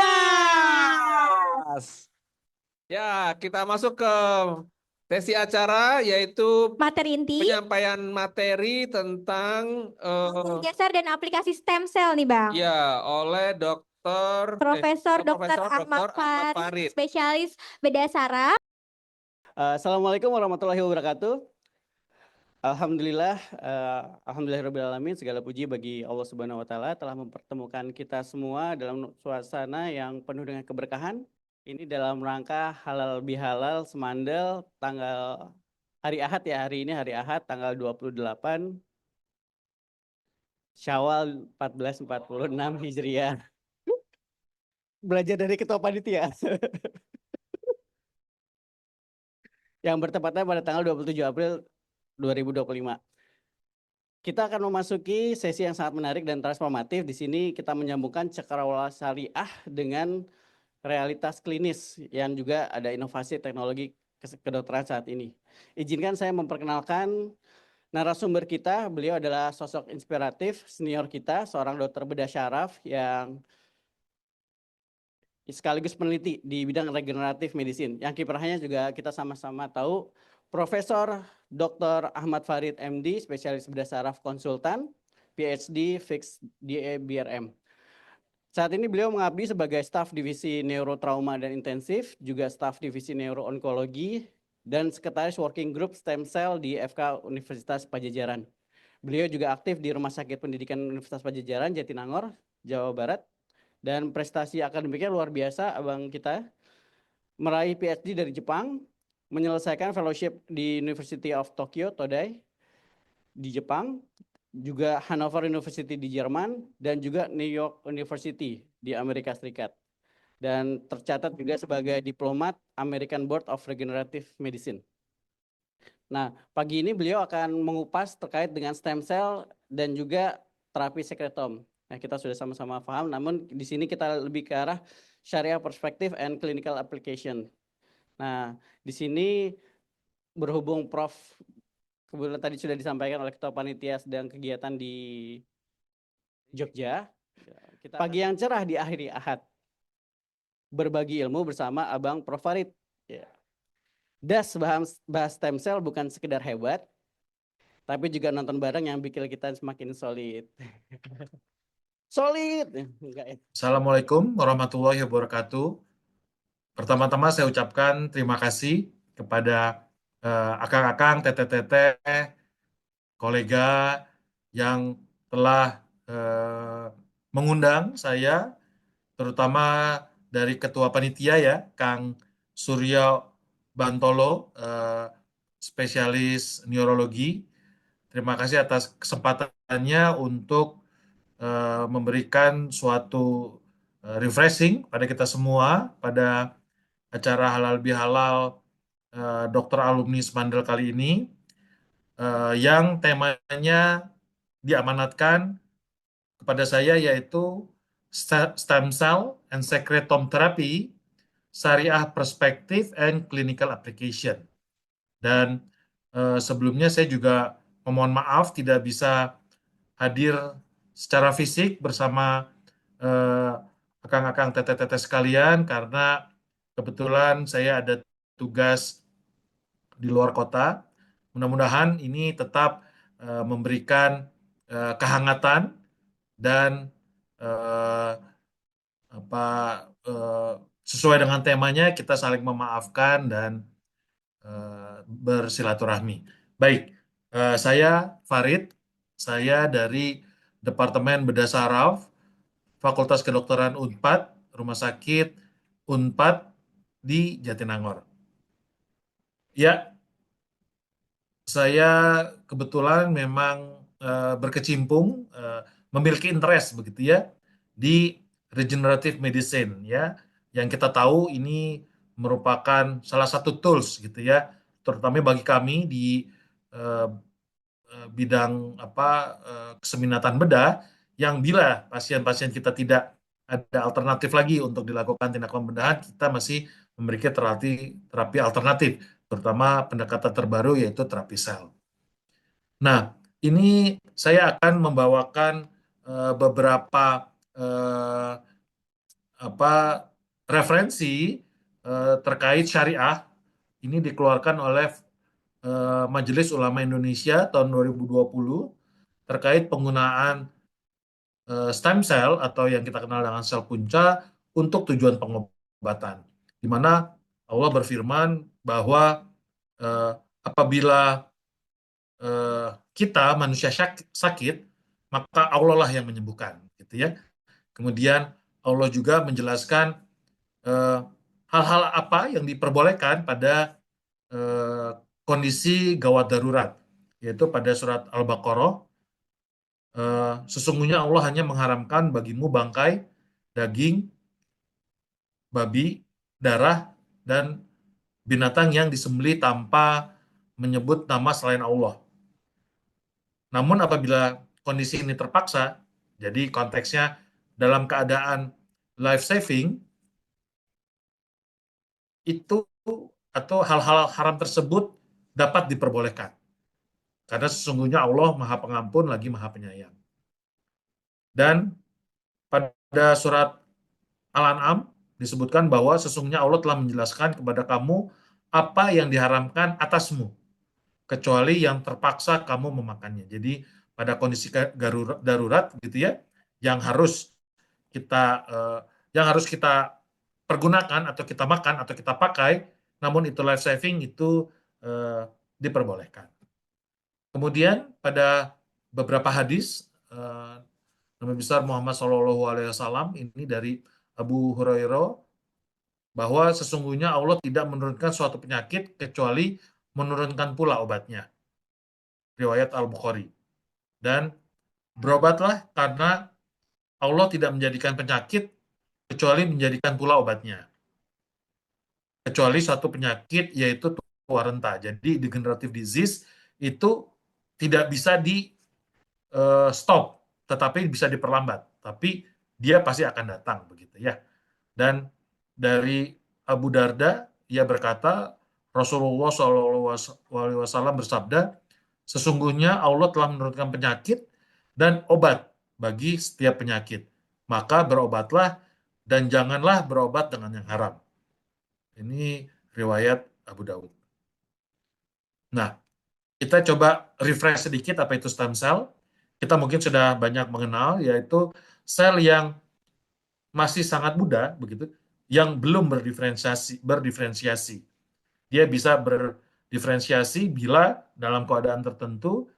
Das. Ya, kita masuk ke sesi acara yaitu Materi inti, penyampaian materi tentang geser dan aplikasi stem cell nih Bang. ya oleh Profesor Dr. Ahmad Farid, spesialis bedah saraf. Assalamualaikum warahmatullahi wabarakatuh. Alhamdulillahirrabbilalamin, segala puji bagi Allah Subhanahu wa Ta'ala telah mempertemukan kita semua dalam suasana yang penuh dengan keberkahan. Ini dalam rangka Halal Bihalal Semandel tanggal hari Ahad ya, hari ini hari Ahad tanggal 28 Syawal 1446 Hijriah. Belajar dari ketua panitia. Yang bertepatan pada tanggal 27 April 2025. Kita akan memasuki sesi yang sangat menarik dan transformatif. Di sini kita menyambungkan cakrawala syariah dengan realitas klinis yang juga ada inovasi teknologi kedokteran saat ini. Izinkan saya memperkenalkan narasumber kita. Beliau adalah sosok inspiratif senior kita, seorang dokter bedah syaraf yang sekaligus peneliti di bidang regeneratif medicine. Yang kiprahnya juga kita sama-sama tahu, Profesor Dr. Ahmad Farid MD, spesialis bedah saraf konsultan, PhD Fix DA BRM. Saat ini beliau mengabdi sebagai staf divisi neurotrauma dan intensif, juga staf divisi neuroonkologi, dan sekretaris working group stem cell di FK Universitas Pajajaran. Beliau juga aktif di Rumah Sakit Pendidikan Universitas Pajajaran, Jatinangor, Jawa Barat, dan prestasi akademiknya luar biasa, abang kita. Meraih PhD dari Jepang, menyelesaikan fellowship di University of Tokyo, Todai, di Jepang, juga Hannover University di Jerman, dan juga New York University di Amerika Serikat. Dan tercatat juga sebagai diplomat American Board of Regenerative Medicine. Nah, pagi ini beliau akan mengupas terkait dengan stem cell dan juga terapi sekretom. Nah, kita sudah sama-sama paham, namun di sini kita lebih ke arah syariah perspektif and clinical application. Nah, di sini berhubung Prof. kebetulan tadi sudah disampaikan oleh Ketua Panitia sedang kegiatan di Jogja. Pagi yang cerah di akhir Ahad. Berbagi ilmu bersama Abang Prof. Farid. Ya. Das bahas stem cell bukan sekedar hebat, tapi juga nonton bareng yang bikin kita semakin solid. Solid. Enggak ya. Assalamualaikum warahmatullahi wabarakatuh. Pertama-tama saya ucapkan terima kasih kepada akang-akang, teteh-teteh, kolega yang telah mengundang saya, terutama dari Ketua Panitia ya, Kang Suryo Bantolo, spesialis neurologi. Terima kasih atas kesempatannya untuk memberikan suatu refreshing pada kita semua pada acara halal bihalal Dr. Alumni Semandel kali ini yang temanya diamanatkan kepada saya yaitu Stem Cell and Secretome Therapy, Syariah Perspective and Clinical Application. Dan sebelumnya saya juga memohon maaf tidak bisa hadir secara fisik bersama akang-akang teteh-teteh sekalian karena kebetulan saya ada tugas di luar kota. Mudah-mudahan ini tetap memberikan kehangatan dan sesuai dengan temanya kita saling memaafkan dan bersilaturahmi. Baik, saya Farid, saya dari Departemen Bedah Saraf, Fakultas Kedokteran Unpad, Rumah Sakit Unpad di Jatinangor. Ya, saya kebetulan memang berkecimpung, memiliki interest begitu ya di regenerative medicine ya, yang kita tahu ini merupakan salah satu tools gitu ya, terutama bagi kami di bidang keseminatan bedah, yang bila pasien-pasien kita tidak ada alternatif lagi untuk dilakukan tindakan pembedahan, kita masih memiliki terapi alternatif, terutama pendekatan terbaru yaitu terapi sel. Nah, ini saya akan membawakan beberapa referensi terkait syariah. Ini dikeluarkan oleh Majelis Ulama Indonesia tahun 2020 terkait penggunaan stem cell atau yang kita kenal dengan sel punca untuk tujuan pengobatan. Di mana Allah berfirman bahwa apabila kita manusia sakit, maka Allah lah yang menyembuhkan, gitu ya. Kemudian Allah juga menjelaskan hal-hal apa yang diperbolehkan pada kondisi gawat darurat, yaitu pada surat Al-Baqarah, sesungguhnya Allah hanya mengharamkan bagimu bangkai, daging, babi, darah, dan binatang yang disembelih tanpa menyebut nama selain Allah. Namun apabila kondisi ini terpaksa, jadi konteksnya dalam keadaan life saving, itu atau hal-hal haram tersebut dapat diperbolehkan. Karena sesungguhnya Allah Maha Pengampun lagi Maha Penyayang. Dan pada surat Al-An'am disebutkan bahwa sesungguhnya Allah telah menjelaskan kepada kamu apa yang diharamkan atasmu, kecuali yang terpaksa kamu memakannya. Jadi pada kondisi darurat gitu ya, yang harus kita pergunakan atau kita makan atau kita pakai, namun itu life saving, itu diperbolehkan. Kemudian pada beberapa hadis Nabi besar Muhammad SAW ini dari Abu Hurairah, bahwa sesungguhnya Allah tidak menurunkan suatu penyakit kecuali menurunkan pula obatnya. Riwayat Al-Bukhari. Dan berobatlah karena Allah tidak menjadikan penyakit kecuali menjadikan pula obatnya. Kecuali suatu penyakit yaitu tua renta. Jadi degenerative disease itu tidak bisa di stop, tetapi bisa diperlambat. Tapi dia pasti akan datang begitu ya. Dan dari Abu Darda, ia berkata, Rasulullah SAW bersabda, sesungguhnya Allah telah menurunkan penyakit dan obat bagi setiap penyakit. Maka berobatlah dan janganlah berobat dengan yang haram. Ini riwayat Abu Dawud. Nah, kita coba refresh sedikit apa itu stem cell. Kita mungkin sudah banyak mengenal, yaitu sel yang masih sangat muda, begitu, yang belum berdiferensiasi. Dia bisa berdiferensiasi bila dalam keadaan tertentu,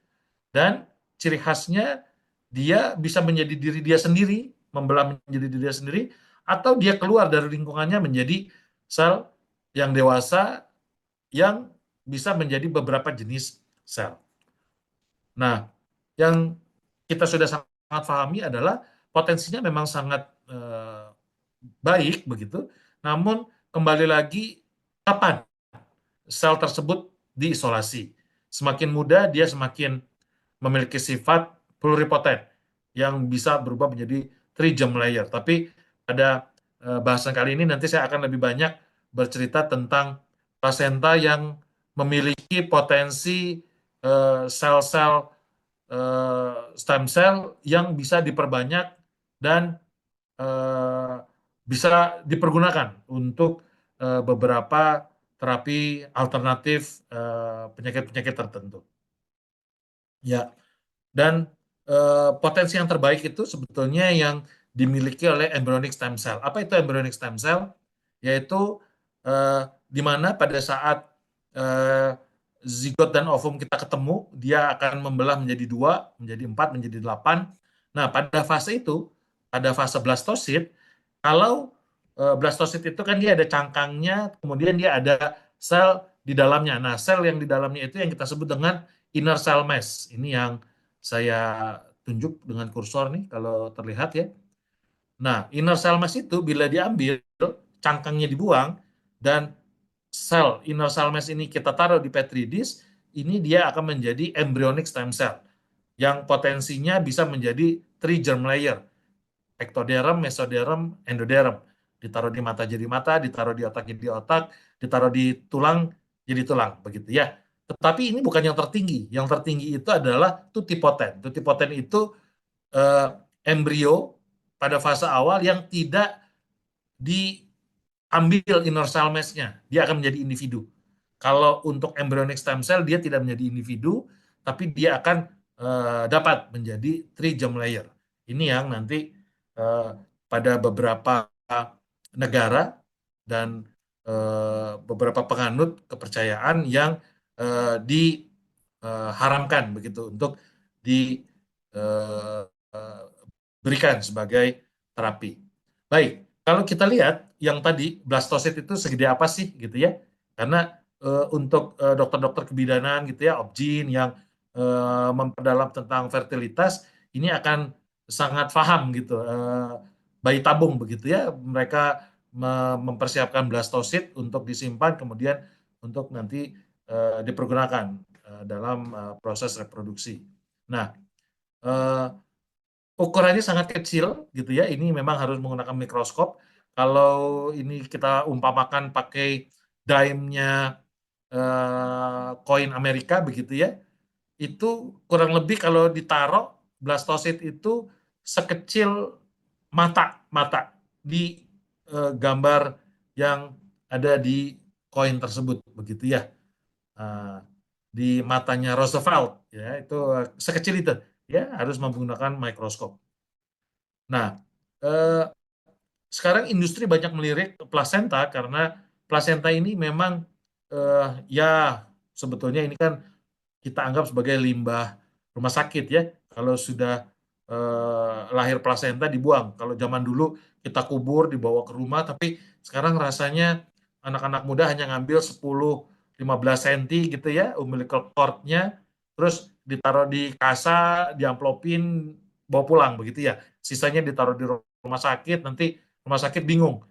dan ciri khasnya dia bisa menjadi diri dia sendiri, membelah menjadi diri dia sendiri, atau dia keluar dari lingkungannya menjadi sel yang dewasa yang bisa menjadi beberapa jenis sel. Nah, yang kita sudah sangat pahami adalah potensinya memang sangat baik begitu, namun kembali lagi kapan sel tersebut diisolasi. Semakin muda dia semakin memiliki sifat pluripotent yang bisa berubah menjadi trigerm layer. Tapi pada bahasan kali ini nanti saya akan lebih banyak bercerita tentang plasenta yang memiliki potensi sel-sel stem cell yang bisa diperbanyak dan bisa dipergunakan untuk beberapa terapi alternatif penyakit-penyakit tertentu. Ya, dan potensi yang terbaik itu sebetulnya yang dimiliki oleh embryonic stem cell. Apa itu embryonic stem cell? Yaitu di mana pada saat zigot dan ovum kita ketemu, dia akan membelah menjadi 2, menjadi 4, menjadi 8. Nah, pada fase itu, pada fase blastosit, kalau blastosit itu kan dia ada cangkangnya, kemudian dia ada sel di dalamnya. Nah, sel yang di dalamnya itu yang kita sebut dengan inner cell mass. Ini yang saya tunjuk dengan kursor nih, kalau terlihat ya. Nah, inner cell mass itu bila diambil, cangkangnya dibuang, dan sel inner cell mass ini kita taruh di petri dish, ini dia akan menjadi embryonic stem cell yang potensinya bisa menjadi 3 germ layer, ectoderm, mesoderm, endoderm. Ditaruh di mata jadi mata, ditaruh di otak jadi otak, ditaruh di tulang jadi tulang, begitu ya. Tetapi ini bukan yang tertinggi. Yang tertinggi itu adalah tutipotent. Tutipotent itu embrio pada fase awal yang tidak diambil inner cell mass-nya. Dia akan menjadi individu. Kalau untuk embryonic stem cell, dia tidak menjadi individu, tapi dia akan dapat menjadi 3 germ layer. Ini yang nanti pada beberapa negara dan beberapa penganut kepercayaan yang diharamkan begitu untuk diberikan sebagai terapi. Baik, kalau kita lihat yang tadi blastosit itu segede apa sih gitu ya? Karena untuk dokter-dokter kebidanan gitu ya, obgyn yang memperdalam tentang fertilitas, ini akan sangat paham gitu. Bayi tabung begitu ya, mereka mempersiapkan blastosit untuk disimpan kemudian untuk nanti dipergunakan dalam proses reproduksi. Nah, ukurannya sangat kecil gitu ya, ini memang harus menggunakan mikroskop. Kalau ini kita umpamakan pakai dime-nya koin Amerika begitu ya, itu kurang lebih kalau ditaruh blastosit itu sekecil mata di gambar yang ada di koin tersebut begitu ya. Di matanya Roosevelt ya, itu sekecil itu ya, harus menggunakan mikroskop. Nah, sekarang industri banyak melirik plasenta karena plasenta ini memang ya sebetulnya ini kan kita anggap sebagai limbah rumah sakit ya. Kalau sudah lahir plasenta dibuang. Kalau zaman dulu kita kubur dibawa ke rumah, tapi sekarang rasanya anak-anak muda hanya ngambil 10-15 cm gitu ya umbilical cord-nya, terus ditaruh di kasa, diamplopin, bawa pulang begitu ya. Sisanya ditaruh di rumah sakit, nanti rumah sakit bingung.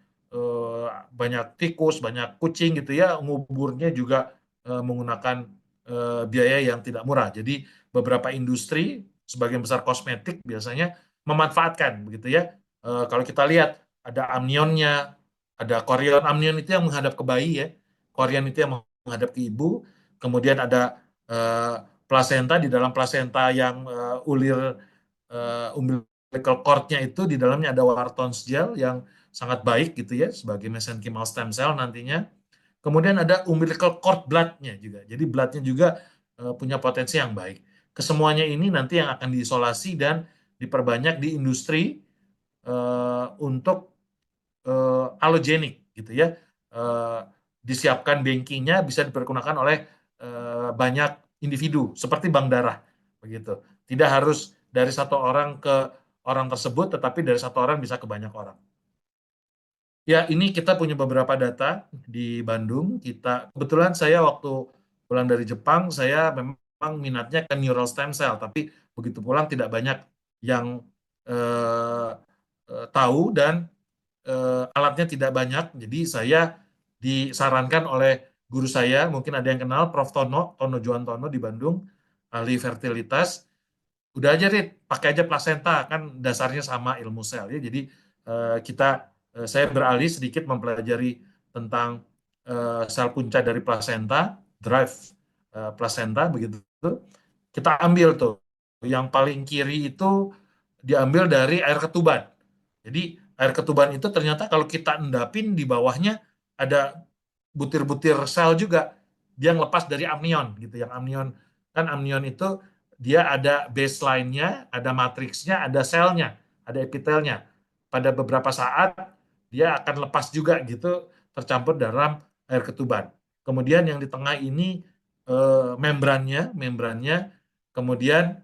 Banyak tikus, banyak kucing gitu ya, nguburnya juga menggunakan biaya yang tidak murah. Jadi beberapa industri, sebagian besar kosmetik biasanya memanfaatkan begitu ya. Kalau kita lihat ada amnionnya, ada chorion amnion itu yang menghadap ke bayi ya, chorion itu yang menghadap ke ibu, kemudian ada plasenta, di dalam plasenta yang ulir umbilical cord-nya itu di dalamnya ada Wharton's gel yang sangat baik gitu ya sebagai mesenchymal stem cell nantinya. Kemudian ada umbilical cord blood-nya juga. Jadi blood-nya juga punya potensi yang baik. Kesemuanya ini nanti yang akan diisolasi dan diperbanyak di industri untuk allogenik gitu ya. Disiapkan bankingnya bisa dipergunakan oleh banyak individu seperti bank darah begitu. Tidak harus dari satu orang ke orang tersebut, tetapi dari satu orang bisa ke banyak orang. Ya, ini kita punya beberapa data di Bandung. Kebetulan saya waktu pulang dari Jepang, saya memang minatnya ke neural stem cell, tapi begitu pulang tidak banyak yang tahu dan alatnya tidak banyak. Jadi saya disarankan oleh guru saya, mungkin ada yang kenal, Prof. Tono Juwantono di Bandung, ahli fertilitas. Udah aja, Rit, pakai aja plasenta, kan dasarnya sama ilmu sel ya. Jadi saya beralih sedikit mempelajari tentang sel punca dari plasenta, drive plasenta begitu. Kita ambil tuh, yang paling kiri itu diambil dari air ketuban. Jadi air ketuban itu ternyata kalau kita endapin di bawahnya ada butir-butir sel juga, dia lepas dari amnion gitu. Yang amnion, kan amnion itu dia ada baseline-nya, ada matriksnya, ada selnya, ada epitelnya. Pada beberapa saat dia akan lepas juga gitu, tercampur dalam air ketuban. Kemudian yang di tengah ini membrannya, kemudian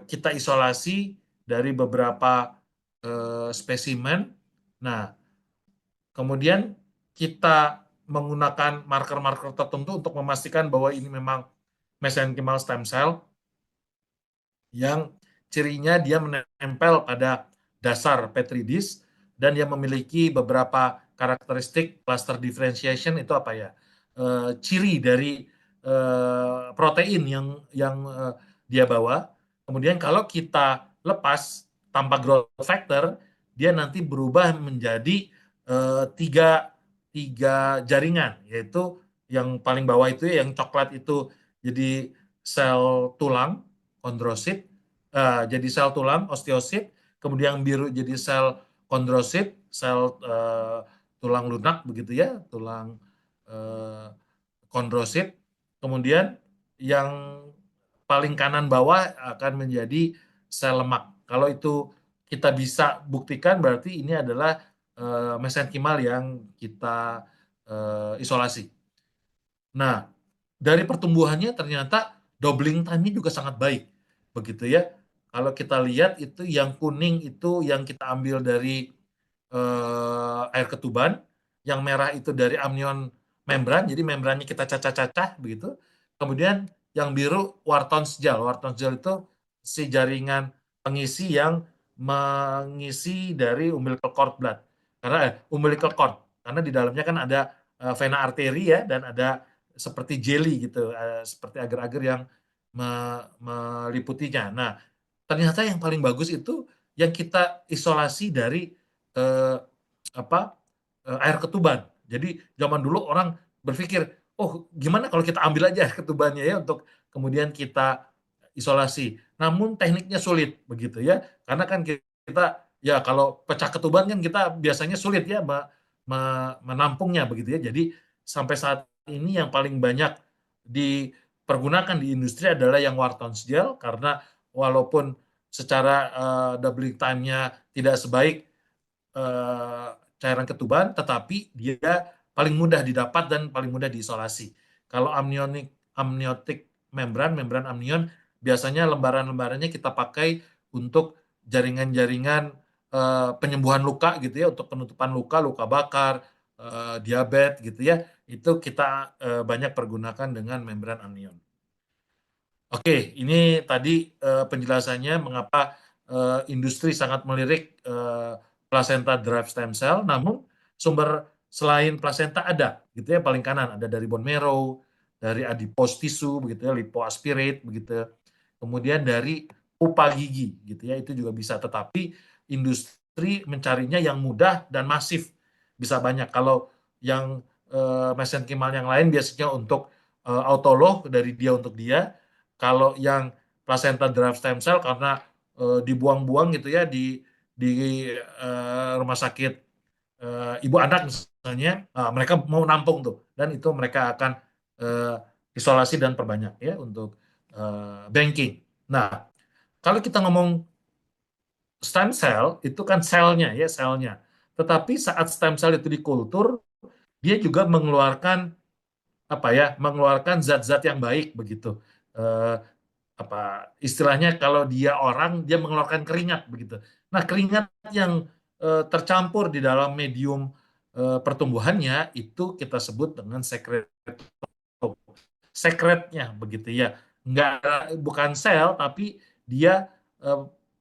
kita isolasi dari beberapa spesimen. Nah, kemudian kita menggunakan marker-marker tertentu untuk memastikan bahwa ini memang mesenchymal stem cell yang cirinya dia menempel pada dasar Petri dish dan dia memiliki beberapa karakteristik cluster differentiation. Itu apa ya? Ciri dari protein yang dia bawa. Kemudian kalau kita lepas tanpa growth factor, dia nanti berubah menjadi tiga jaringan, yaitu yang paling bawah itu yang coklat itu jadi sel tulang kondrosit, jadi sel tulang osteosit, kemudian biru jadi sel kondrosit, sel tulang lunak begitu ya, tulang kondrosit. Kemudian yang paling kanan bawah akan menjadi sel lemak. Kalau itu kita bisa buktikan berarti ini adalah mesenchymal yang kita isolasi. Nah, dari pertumbuhannya ternyata doubling time-nya juga sangat baik, begitu ya. Kalau kita lihat itu yang kuning itu yang kita ambil dari air ketuban, yang merah itu dari amnion membran, jadi membrannya kita cacah-cacah begitu. Kemudian yang biru Wharton's gel. Wharton's gel itu si jaringan pengisi yang mengisi dari umbilical cord blood. Karena umbilical cord, karena di dalamnya kan ada vena arteri ya, dan ada seperti jelly gitu, seperti agar-agar yang meliputinya. Nah, ternyata yang paling bagus itu yang kita isolasi dari air ketuban. Jadi zaman dulu orang berpikir, oh gimana kalau kita ambil aja air ketubannya ya untuk kemudian kita isolasi. Namun tekniknya sulit begitu ya, karena kan kita ya kalau pecah ketuban kan kita biasanya sulit ya menampungnya begitu ya. Jadi sampai saat ini yang paling banyak dipergunakan di industri adalah yang Wharton's gel, karena walaupun secara doubling time-nya tidak sebaik cairan ketuban, tetapi dia paling mudah didapat dan paling mudah diisolasi. Kalau amniotic membran amnion, biasanya lembaran-lembarannya kita pakai untuk jaringan-jaringan penyembuhan luka gitu ya, untuk penutupan luka bakar, diabetes gitu ya, itu kita banyak pergunakan dengan membran amnion. Oke, ini tadi penjelasannya mengapa industri sangat melirik placenta derived stem cell. Namun sumber selain placenta ada, gitu ya, paling kanan ada dari bone marrow, dari adipose tissue, begitu ya, lipoaspirate, begitu. Kemudian dari pupa gigi, gitu ya, itu juga bisa. Tetapi industri mencarinya yang mudah dan masif, bisa banyak. Kalau yang mesenchymal yang lain biasanya untuk autolog dari dia untuk dia. Kalau yang placenta derived stem cell karena dibuang-buang gitu ya di rumah sakit ibu anak misalnya, mereka mau nampung tuh, dan itu mereka akan isolasi dan perbanyak ya untuk banking. Nah, kalau kita ngomong stem cell itu kan selnya ya, selnya. Tetapi saat stem cell itu dikultur, dia juga mengeluarkan mengeluarkan zat-zat yang baik begitu. Istilahnya kalau dia orang, dia mengeluarkan keringat begitu. Nah, keringat yang tercampur di dalam medium pertumbuhannya itu kita sebut dengan sekretnya begitu ya. Bukan sel, tapi dia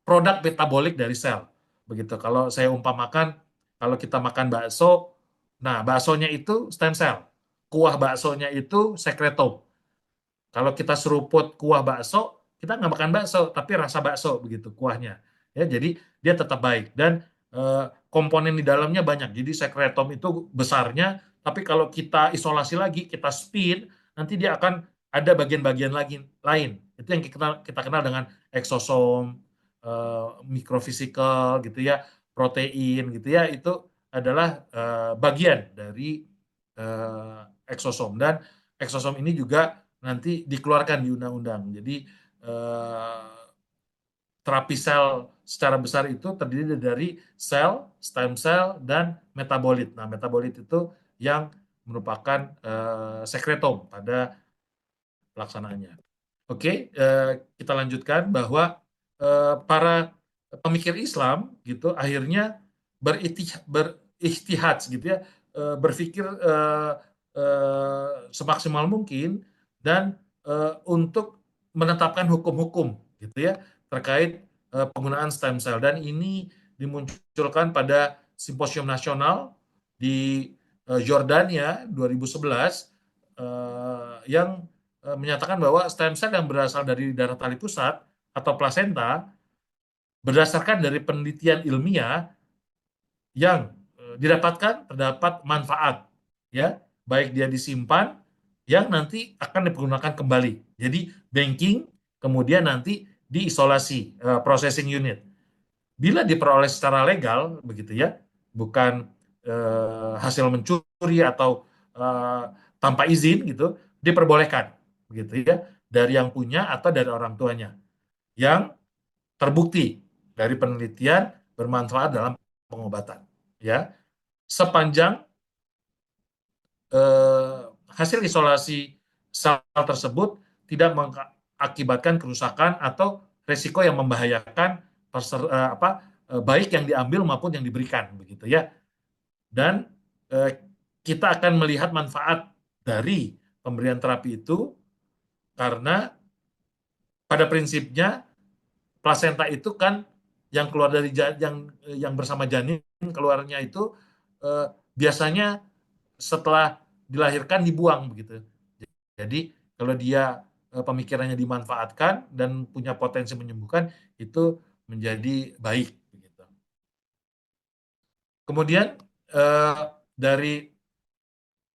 produk metabolik dari sel begitu. Kalau saya umpamakan, kalau kita makan bakso, Nah, baksonya itu stem cell. Kuah baksonya itu sekretome. Kalau kita seruput kuah bakso, kita nggak makan bakso, tapi rasa bakso begitu kuahnya. Ya, jadi dia tetap baik dan komponen di dalamnya banyak. Jadi sekretome itu besarnya, tapi kalau kita isolasi lagi, kita spin, nanti dia akan ada bagian-bagian lagi lain. Itu yang kita kenal dengan eksosom, mikrofisikal gitu ya, protein gitu ya. Itu adalah bagian dari eksosom dan eksosom ini juga nanti dikeluarkan di undang-undang. Jadi terapi sel secara besar itu terdiri dari sel, stem cell, dan metabolit. Nah, metabolit itu yang merupakan sekretom pada pelaksanaannya. Oke, kita lanjutkan bahwa para pemikir Islam gitu akhirnya beristihad gitu ya, berpikir semaksimal mungkin dan untuk menetapkan hukum-hukum gitu ya terkait penggunaan stem cell dan ini dimunculkan pada simposium nasional di Yordania 2011 yang menyatakan bahwa stem cell yang berasal dari darah tali pusat atau plasenta berdasarkan dari penelitian ilmiah yang didapatkan terdapat manfaat ya, baik dia disimpan yang nanti akan dipergunakan kembali. Jadi banking kemudian nanti diisolasi processing unit. Bila diperoleh secara legal begitu ya, bukan hasil mencuri atau tanpa izin gitu, diperbolehkan begitu ya, dari yang punya atau dari orang tuanya yang terbukti dari penelitian bermanfaat dalam pengobatan ya, sepanjang hasil isolasi sel tersebut tidak mengakibatkan kerusakan atau resiko yang membahayakan baik yang diambil maupun yang diberikan begitu ya. Dan kita akan melihat manfaat dari pemberian terapi itu karena pada prinsipnya plasenta itu kan yang keluar dari yang bersama janin keluarnya itu biasanya setelah dilahirkan dibuang begitu. Jadi kalau dia pemikirannya dimanfaatkan dan punya potensi menyembuhkan itu menjadi baik begitu. Kemudian dari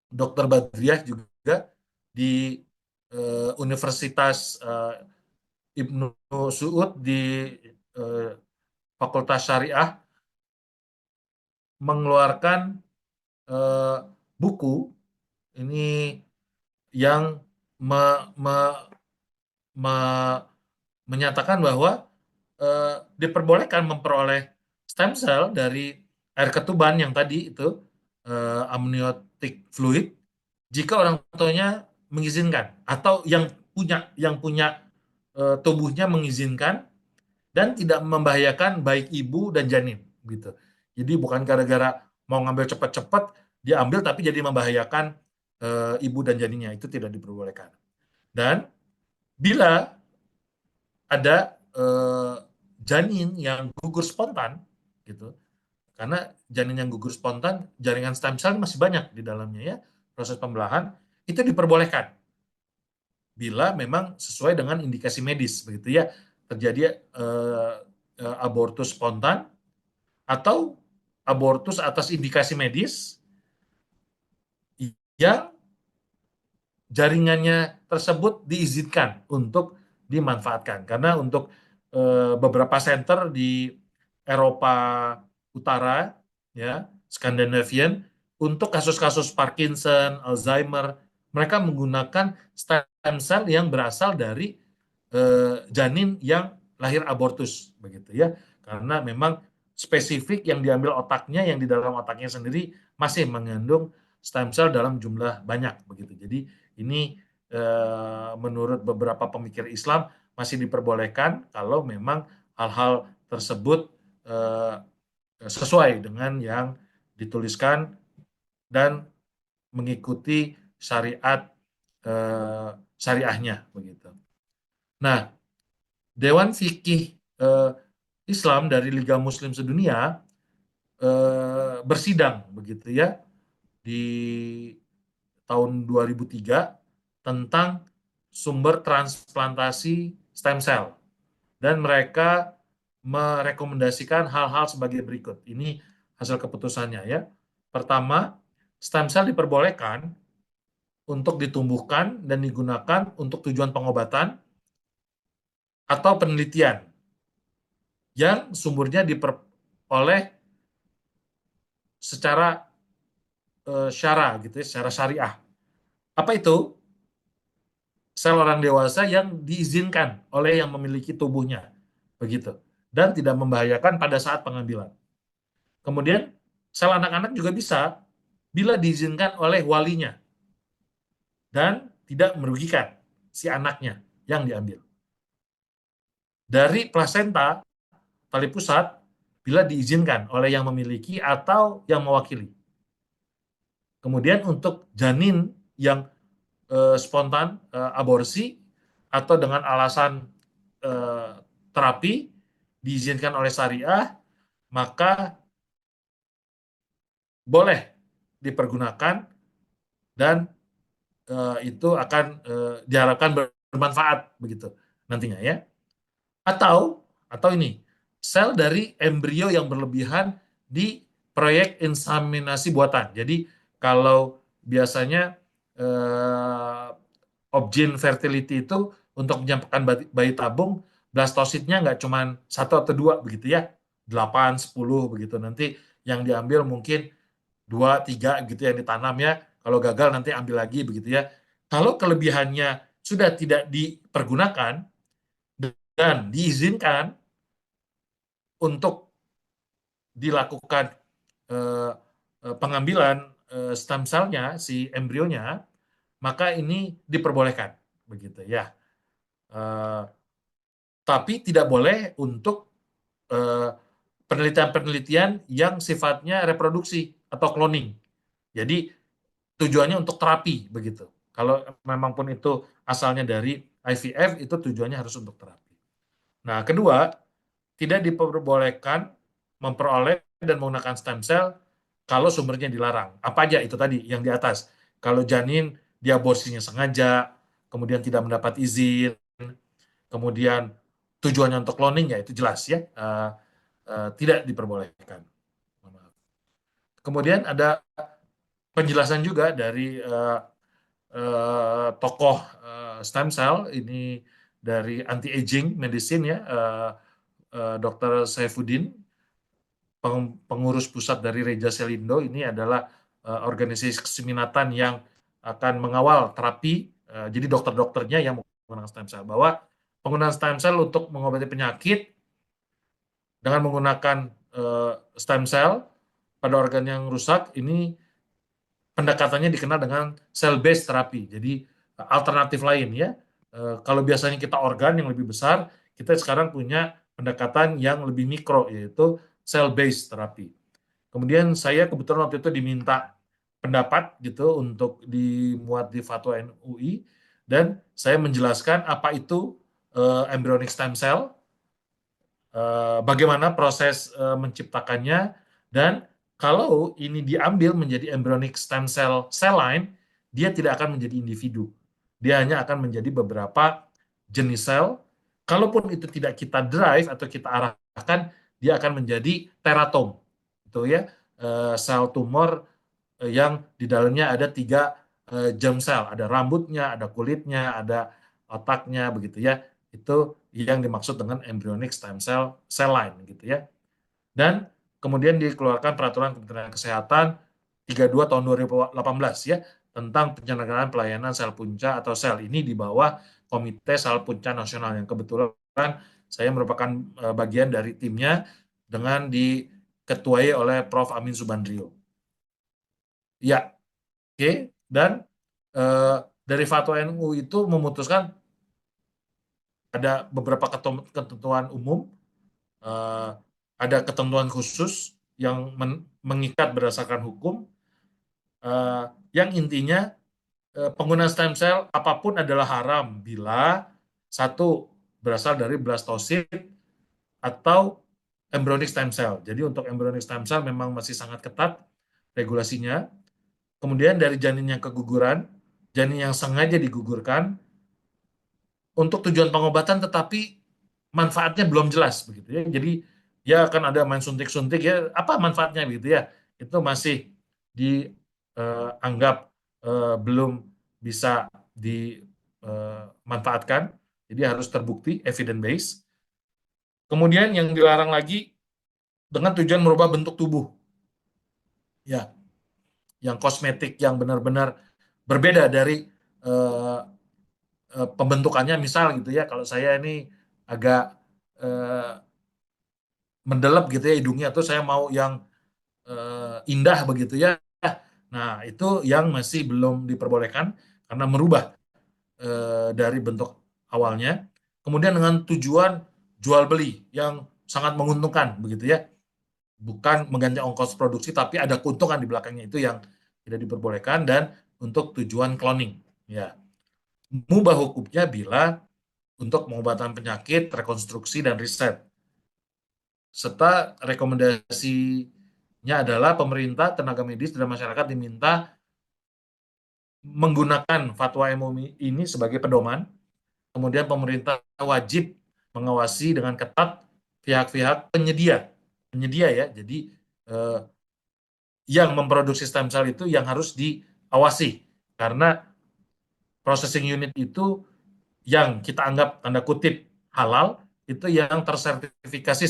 Dr. Badriah juga di Universitas Ibnu Suud di Fakultas Syariah mengeluarkan buku ini yang menyatakan bahwa diperbolehkan memperoleh stem cell dari air ketuban yang tadi itu amniotic fluid jika orang tuanya mengizinkan atau yang punya tubuhnya mengizinkan dan tidak membahayakan baik ibu dan janin gitu. Jadi bukan gara-gara mau ngambil cepat-cepat diambil tapi jadi membahayakan ibu dan janinnya, itu tidak diperbolehkan. Dan bila ada janin yang gugur spontan gitu, karena janin yang gugur spontan jaringan stem cell masih banyak di dalamnya ya, proses pembelahan itu diperbolehkan bila memang sesuai dengan indikasi medis begitu ya, terjadi abortus spontan atau abortus atas indikasi medis yang jaringannya tersebut diizinkan untuk dimanfaatkan. Karena untuk beberapa center di Eropa Utara, ya, Scandinavian, untuk kasus-kasus Parkinson, Alzheimer, mereka menggunakan stem cell yang berasal dari janin yang lahir abortus, begitu ya. Karena memang spesifik yang diambil otaknya, yang di dalam otaknya sendiri masih mengandung stem cell dalam jumlah banyak, begitu. Jadi ini menurut beberapa pemikir Islam masih diperbolehkan kalau memang hal-hal tersebut sesuai dengan yang dituliskan dan mengikuti syariat syariahnya begitu. Nah, Dewan Fikih Islam dari Liga Muslim Sedunia bersidang begitu ya di tahun 2003 tentang sumber transplantasi stem cell. Dan mereka merekomendasikan hal-hal sebagai berikut. Ini hasil keputusannya ya. Pertama, stem cell diperbolehkan untuk ditumbuhkan dan digunakan untuk tujuan pengobatan atau penelitian yang sumbernya diperoleh secara syara gitu ya, secara syariah. Apa itu? Sel orang dewasa yang diizinkan oleh yang memiliki tubuhnya, begitu, dan tidak membahayakan pada saat pengambilan. Kemudian sel anak-anak juga bisa bila diizinkan oleh walinya dan tidak merugikan si anaknya yang diambil. Dari plasenta, tali pusat, bila diizinkan oleh yang memiliki atau yang mewakili. Kemudian untuk janin yang spontan aborsi atau dengan alasan terapi diizinkan oleh syariah, maka boleh dipergunakan dan itu akan diharapkan bermanfaat begitu nantinya ya. Atau ini sel dari embrio yang berlebihan di proyek inseminasi buatan. Jadi kalau biasanya Obgyn fertility itu untuk menyampaikan bayi tabung, blastositnya nggak cuma 1 atau 2 begitu ya, 8, 10 begitu. Nanti yang diambil mungkin 2, 3 gitu yang ditanam ya. Kalau gagal nanti ambil lagi begitu ya. Kalau kelebihannya sudah tidak dipergunakan dan diizinkan untuk dilakukan pengambilan stem cell-nya, si embrionya, maka ini diperbolehkan begitu ya. Tapi tidak boleh untuk penelitian-penelitian yang sifatnya reproduksi atau cloning. Jadi tujuannya untuk terapi begitu. Kalau memang pun itu asalnya dari IVF, itu tujuannya harus untuk terapi. Nah, kedua, tidak diperbolehkan memperoleh dan menggunakan stem cell kalau sumbernya dilarang. Apa aja itu tadi yang di atas. Kalau janin diaborsinya sengaja, kemudian tidak mendapat izin, kemudian tujuannya untuk cloning, ya itu jelas ya, tidak diperbolehkan. Kemudian ada penjelasan juga dari tokoh stem cell ini dari anti-aging medicine ya, Dr. Saifuddin, pengurus pusat dari Reja Selindo. Ini adalah organisasi keseminatan yang akan mengawal terapi, jadi dokter-dokternya yang menggunakan stem cell, bahwa penggunaan stem cell untuk mengobati penyakit dengan menggunakan stem cell pada organ yang rusak, ini pendekatannya dikenal dengan cell-based therapy. Jadi alternatif lain ya. Kalau biasanya kita organ yang lebih besar, kita sekarang punya pendekatan yang lebih mikro, yaitu cell-based therapy. Kemudian saya kebetulan waktu itu diminta pendapat gitu untuk dimuat di fatwa MUI, dan saya menjelaskan apa itu embryonic stem cell, bagaimana proses menciptakannya, dan kalau ini diambil menjadi embryonic stem cell line, dia tidak akan menjadi individu. Dia hanya akan menjadi beberapa jenis sel. Kalaupun itu tidak kita drive atau kita arahkan, dia akan menjadi teratom. Itu ya, sel tumor yang di dalamnya ada 3 germ cell. Ada rambutnya, ada kulitnya, ada otaknya begitu ya. Itu yang dimaksud dengan embryonic stem cell line gitu ya. Dan kemudian dikeluarkan peraturan Kementerian Kesehatan 32 tahun 2018 ya, tentang penyelenggaraan pelayanan sel punca atau sel ini di bawah Komite Sel Punca Nasional, yang kebetulan saya merupakan bagian dari timnya dengan diketuai oleh Prof. Amin Subandrio. Ya, oke. Dan dari fatwa NU itu memutuskan ada beberapa ketentuan umum, ada ketentuan khusus yang mengikat berdasarkan hukum, yang intinya penggunaan stem cell apapun adalah haram bila satu berasal dari blastosit atau embryonic stem cell. Jadi untuk embryonic stem cell memang masih sangat ketat regulasinya, kemudian dari janin yang keguguran, janin yang sengaja digugurkan untuk tujuan pengobatan tetapi manfaatnya belum jelas begitu ya. Jadi ya akan ada main suntik-suntik ya, apa manfaatnya begitu ya. Itu masih dianggap belum bisa dimanfaatkan. Jadi harus terbukti evidence based. Kemudian yang dilarang lagi dengan tujuan merubah bentuk tubuh. Ya, yang kosmetik yang benar-benar berbeda dari pembentukannya, misal gitu ya, kalau saya ini agak mendelep gitu ya hidungnya, tuh saya mau yang indah begitu ya. Nah, itu yang masih belum diperbolehkan karena merubah dari bentuk awalnya. Kemudian dengan tujuan jual beli yang sangat menguntungkan begitu ya. Bukan mengganti ongkos produksi tapi ada keuntungan di belakangnya, itu yang tidak diperbolehkan. Dan untuk tujuan cloning ya. Mubah hukumnya bila untuk pengobatan penyakit, rekonstruksi dan riset. Serta rekomendasinya adalah pemerintah, tenaga medis dan masyarakat diminta menggunakan fatwa MUI ini sebagai pedoman. Kemudian pemerintah wajib mengawasi dengan ketat pihak-pihak penyedia ya. Jadi yang memproduksi stem cell itu yang harus diawasi, karena processing unit itu yang kita anggap tanda kutip halal itu yang tersertifikasi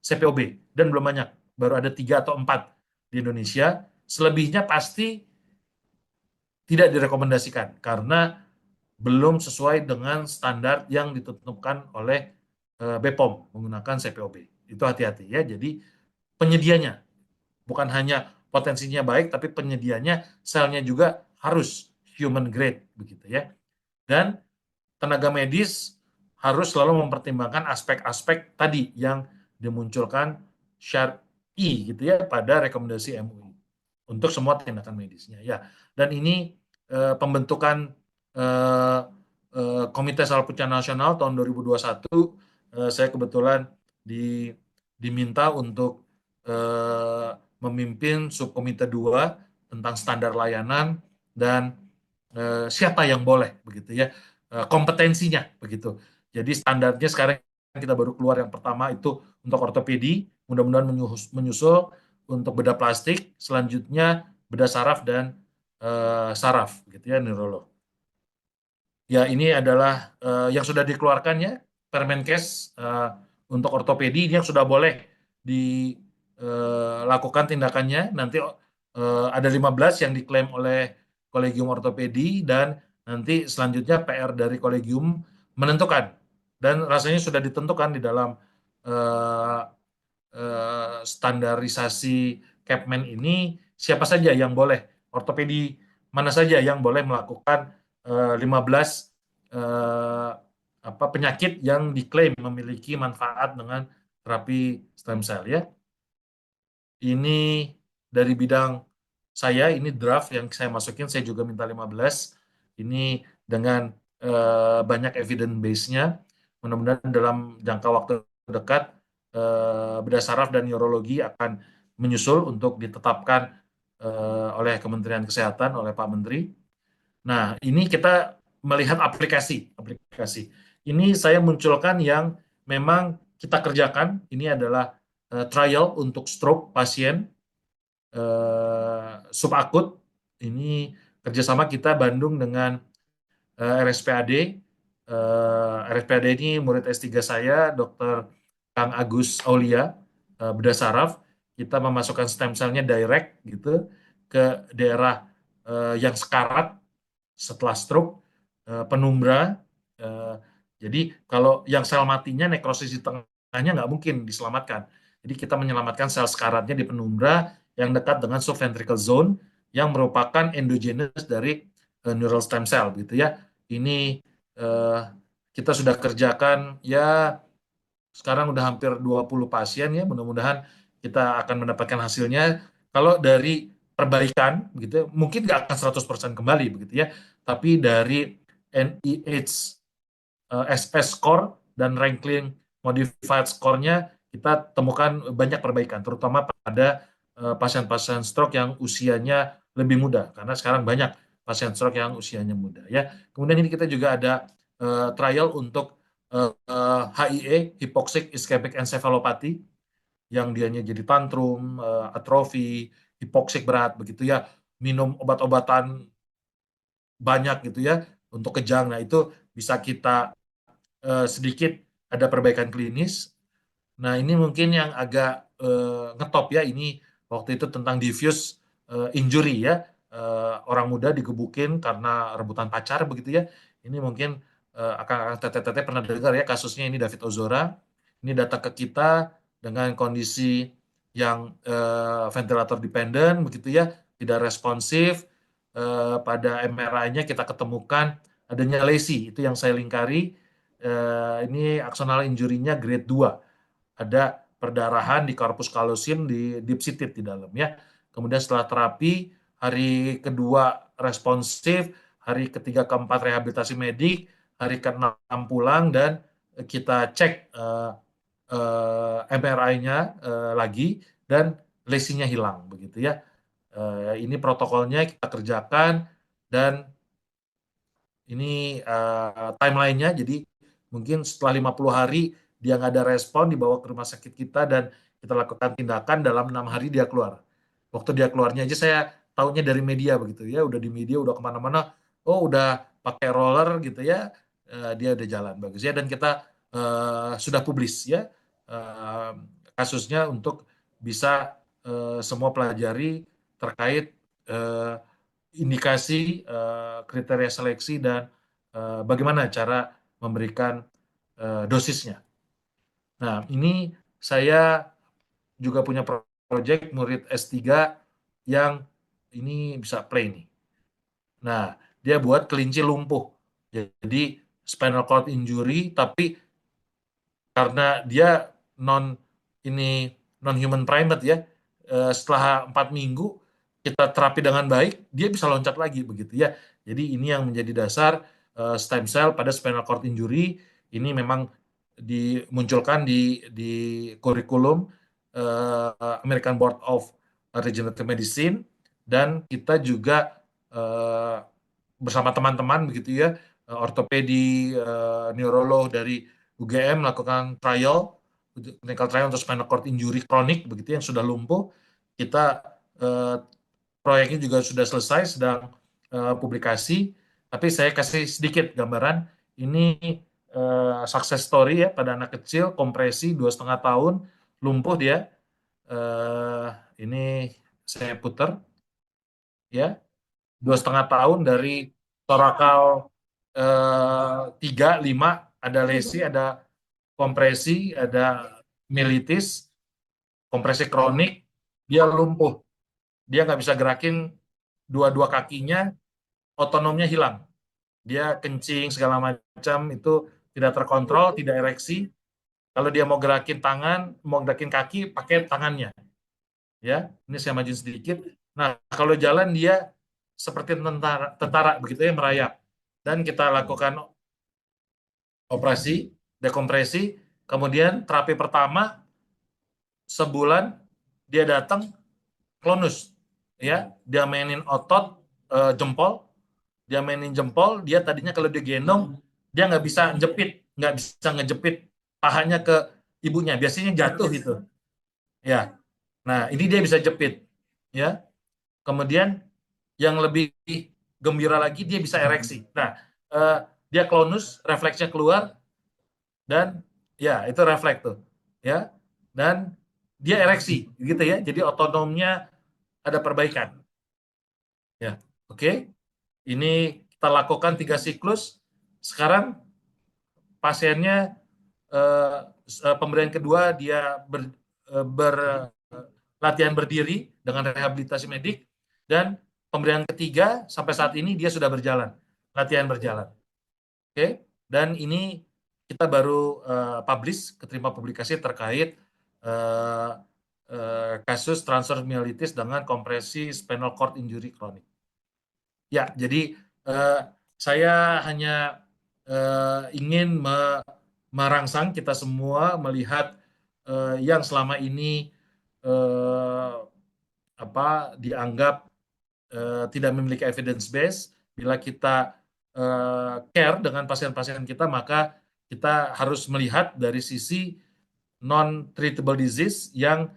CPOB dan belum banyak, baru ada 3 atau 4 di Indonesia. Selebihnya pasti tidak direkomendasikan karena belum sesuai dengan standar yang ditentukan oleh BPOM menggunakan CPOB. Itu hati-hati ya. Jadi penyedianya bukan hanya potensinya baik, tapi penyedianya selnya juga harus human grade begitu ya. Dan tenaga medis harus selalu mempertimbangkan aspek-aspek tadi yang dimunculkan syar'i gitu ya pada rekomendasi MUI untuk semua tindakan medisnya ya. Dan ini pembentukan Komite Sel Pucca Nasional tahun 2021, saya kebetulan diminta untuk memimpin subkomite 2 tentang standar layanan dan siapa yang boleh begitu ya, kompetensinya begitu. Jadi standarnya sekarang kita baru keluar yang pertama itu untuk ortopedi, mudah-mudahan menyusul untuk bedah plastik, selanjutnya bedah saraf dan saraf gitu ya, neurolog. Ya, ini adalah yang sudah dikeluarkan ya, Permenkes untuk ortopedi, ini yang sudah boleh dilakukan tindakannya. Nanti ada 15 yang diklaim oleh Kolegium Ortopedi, dan nanti selanjutnya PR dari Kolegium menentukan. Dan rasanya sudah ditentukan di dalam standarisasi Capman ini, siapa saja yang boleh, ortopedi mana saja yang boleh melakukan 15 penyakit yang diklaim memiliki manfaat dengan terapi stem cell ya. Ini dari bidang saya, ini draft yang saya masukin, saya juga minta 15. Ini dengan banyak evidence base-nya. Mudah-mudahan dalam jangka waktu dekat bedah saraf dan neurologi akan menyusul untuk ditetapkan oleh Kementerian Kesehatan, oleh Pak Menteri. Nah, ini kita melihat aplikasi. Ini saya munculkan yang memang kita kerjakan. Ini adalah trial untuk stroke pasien subakut. Ini kerjasama kita Bandung dengan RSPAD. RSPAD ini murid S3 saya, Dr. Kang Agus Aulia, bedah saraf. Kita memasukkan stem cell-nya direct gitu ke daerah yang sekarat setelah stroke, penumbra. Jadi kalau yang sel matinya, nekrosis di tengahnya nggak mungkin diselamatkan. Jadi kita menyelamatkan sel sekaratnya di penumbra yang dekat dengan subventricle zone yang merupakan endogenous dari neural stem cell gitu ya. Ini kita sudah kerjakan ya, sekarang udah hampir 20 pasien ya, mudah-mudahan kita akan mendapatkan hasilnya. Kalau dari perbaikan gitu, mungkin nggak akan 100% kembali begitu ya, tapi dari NIH SS score dan Rankin modified score-nya kita temukan banyak perbaikan, terutama pada pasien-pasien stroke yang usianya lebih muda karena sekarang banyak pasien stroke yang usianya muda ya. Kemudian ini kita juga ada trial untuk HIE, hypoxic ischemic encephalopathy, yang dianya jadi tantrum, atrofi, hipoksik berat begitu ya, minum obat-obatan banyak gitu ya untuk kejang. Nah itu bisa kita sedikit ada perbaikan klinis. Nah ini mungkin yang agak ngetop ya, ini waktu itu tentang diffuse injury ya, orang muda digebukin karena rebutan pacar begitu ya. Ini mungkin akang-akang teteh-teteh pernah dengar ya kasusnya, ini David Ozora. Ini datang ke kita dengan kondisi yang ventilator dependent begitu ya, tidak responsif. Pada MRI-nya kita ketemukan adanya lesi, itu yang saya lingkari. Ini axonal injury-nya grade 2. Ada perdarahan di corpus callosum, di deep seated di dalam ya. Kemudian setelah terapi, hari kedua responsif, hari ketiga keempat rehabilitasi medik, hari ke-6 pulang dan kita cek MRI-nya lagi dan lesinya hilang begitu ya. Ini protokolnya kita kerjakan dan ini timeline-nya, jadi mungkin setelah 50 hari dia nggak ada respon, dibawa ke rumah sakit kita dan kita lakukan tindakan, dalam 6 hari dia keluar. Waktu dia keluarnya aja saya tahunya dari media begitu ya, udah di media, udah kemana-mana, oh udah pakai roller gitu ya, dia udah jalan bagus ya, dan kita sudah publis ya kasusnya untuk bisa semua pelajari terkait indikasi, kriteria seleksi dan bagaimana cara memberikan dosisnya. Nah, ini saya juga punya proyek murid S3 yang ini bisa play nih. Nah, dia buat kelinci lumpuh. Jadi spinal cord injury, tapi karena dia non human primate ya, setelah 4 minggu kita terapi dengan baik, dia bisa loncat lagi begitu ya. Jadi ini yang menjadi dasar stem cell pada spinal cord injury. Ini memang dimunculkan di kurikulum American Board of Regenerative Medicine, dan kita juga bersama teman-teman begitu ya, ortopedi, neurolog dari UGM melakukan clinical trial untuk spinal cord injury kronik begitu yang sudah lumpuh. Kita proyeknya juga sudah selesai, sedang publikasi, tapi saya kasih sedikit gambaran. Ini success story ya pada anak kecil, kompresi 2,5 tahun, lumpuh dia. Ini saya putar ya, 2,5 tahun dari torakal 3, 5, ada lesi, ada kompresi, ada mielitis, kompresi kronik, dia lumpuh. Dia nggak bisa gerakin dua-dua kakinya, otonomnya hilang. Dia kencing segala macam, itu tidak terkontrol, tidak ereksi. Kalau dia mau gerakin tangan, mau gerakin kaki, pakai tangannya. Ya, ini saya majuin sedikit. Nah, kalau jalan dia seperti tentara begitu ya, merayap. Dan kita lakukan operasi, dekompresi, kemudian terapi pertama sebulan dia datang klonus. Ya, dia mainin otot jempol, dia tadinya kalau dia gendong dia nggak bisa ngejepit pahanya ke ibunya, biasanya jatuh gitu ya. Nah ini dia bisa jepit ya, kemudian yang lebih gembira lagi dia bisa ereksi. Nah dia klonus, refleksnya keluar, dan ya itu refleks tuh ya, dan dia ereksi gitu ya, jadi otonomnya ada perbaikan ya. Oke, ini kita lakukan 3 siklus. Sekarang pasiennya pemberian kedua dia latihan berdiri dengan rehabilitasi medik, dan pemberian ketiga sampai saat ini dia sudah berjalan, latihan berjalan. Oke, dan ini kita baru publish, keterima publikasi terkait kasus transverse myelitis dengan kompresi spinal cord injury kronik. Ya, jadi saya hanya ingin merangsang kita semua melihat yang selama ini dianggap tidak memiliki evidence base, bila kita care dengan pasien-pasien kita, maka kita harus melihat dari sisi non-treatable disease yang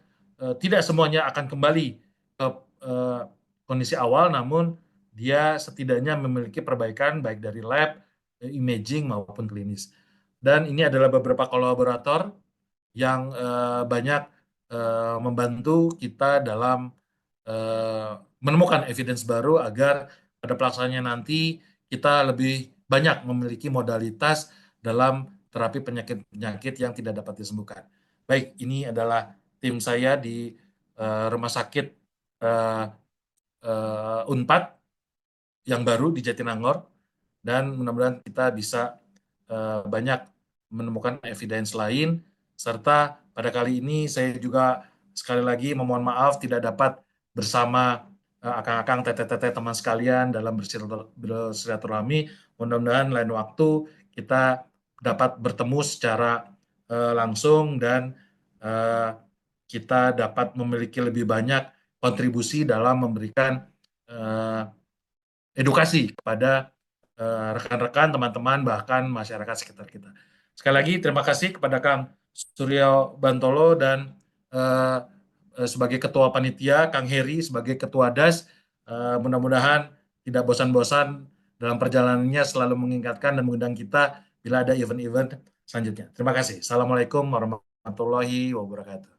tidak semuanya akan kembali ke kondisi awal, namun dia setidaknya memiliki perbaikan baik dari lab, imaging maupun klinis. Dan ini adalah beberapa kolaborator yang banyak membantu kita dalam menemukan evidence baru agar pada pelaksanaannya nanti kita lebih banyak memiliki modalitas dalam terapi penyakit-penyakit yang tidak dapat disembuhkan. Baik, ini adalah tim saya di rumah sakit Unpad yang baru di Jatinangor, dan mudah-mudahan kita bisa banyak menemukan evidence lain, serta pada kali ini saya juga sekali lagi memohon maaf tidak dapat bersama akang-akang, teteh-teteh teman sekalian dalam bersilaturahmi. Mudah-mudahan lain waktu kita dapat bertemu secara langsung dan kita dapat memiliki lebih banyak kontribusi dalam memberikan edukasi kepada rekan-rekan, teman-teman, bahkan masyarakat sekitar kita. Sekali lagi terima kasih kepada Kang Suryo Bantolo dan sebagai ketua panitia, Kang Heri sebagai ketua DAS. Mudah-mudahan tidak bosan-bosan dalam perjalanannya, selalu mengingatkan dan mengundang kita bila ada event-event selanjutnya. Terima kasih. Assalamualaikum warahmatullahi wabarakatuh.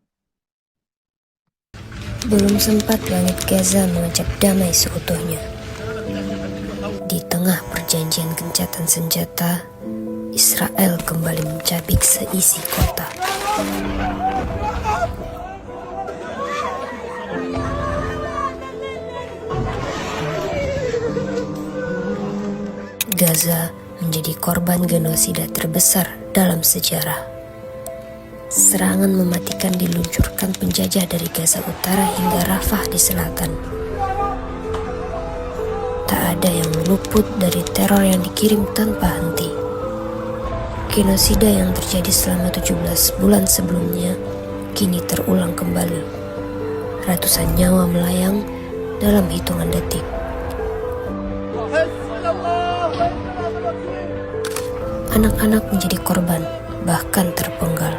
Belum sempat langit Gaza mengucap damai seutuhnya. Di tengah perjanjian gencatan senjata, Israel kembali mencabik seisi kota. Gaza menjadi korban genosida terbesar dalam sejarah. Serangan mematikan diluncurkan penjajah dari Gaza Utara hingga Rafah di selatan. Tak ada yang luput dari teror yang dikirim tanpa henti. Genosida yang terjadi selama 17 bulan sebelumnya kini terulang kembali. Ratusan nyawa melayang dalam hitungan detik. Anak-anak menjadi korban, bahkan terpenggal.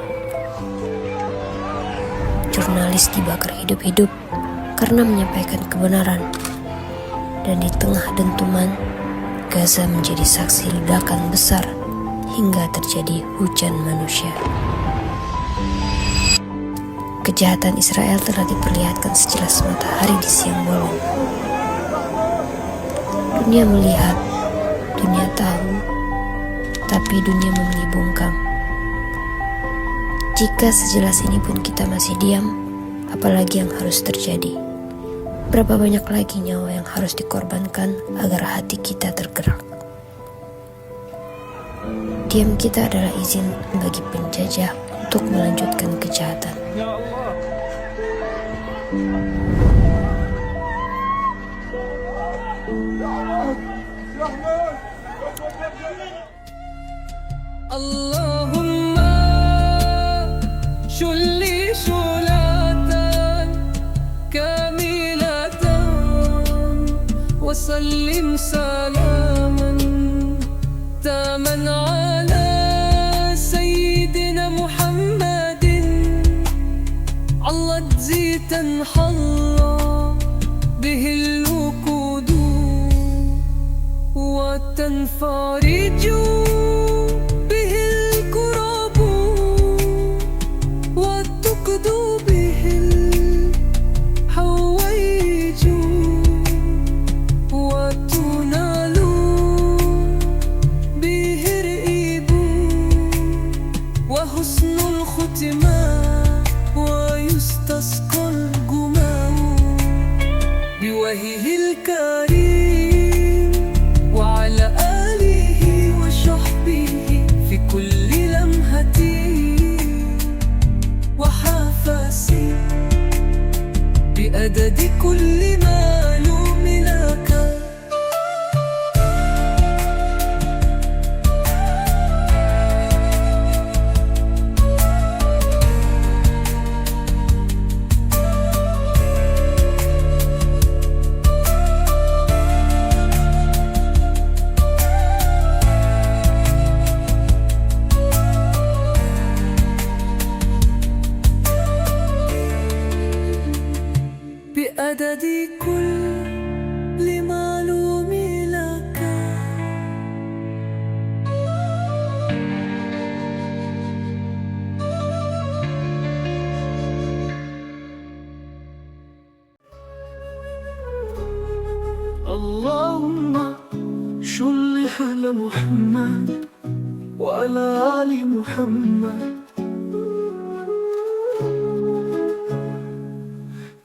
Jurnalis dibakar hidup-hidup karena menyampaikan kebenaran. Dan di tengah dentuman, Gaza menjadi saksi ledakan besar hingga terjadi hujan manusia. Kejahatan Israel telah diperlihatkan sejelas matahari di siang bolong. Dunia melihat, dunia tahu, tapi dunia memilih bungkam. Jika sejelas ini pun kita masih diam, apalagi yang harus terjadi? Berapa banyak lagi nyawa yang harus dikorbankan agar hati kita tergerak? Diam kita adalah izin bagi penjajah untuk melanjutkan kejahatan. Allahumma shulli shulatan kamilatan wa sallim salaman taman ala sayyidina Muhammadin allat zitan halla bihil wukudu wa tanfariju بوجهه الكريم وعلى آله وصحبه محمد وعلى آل محمد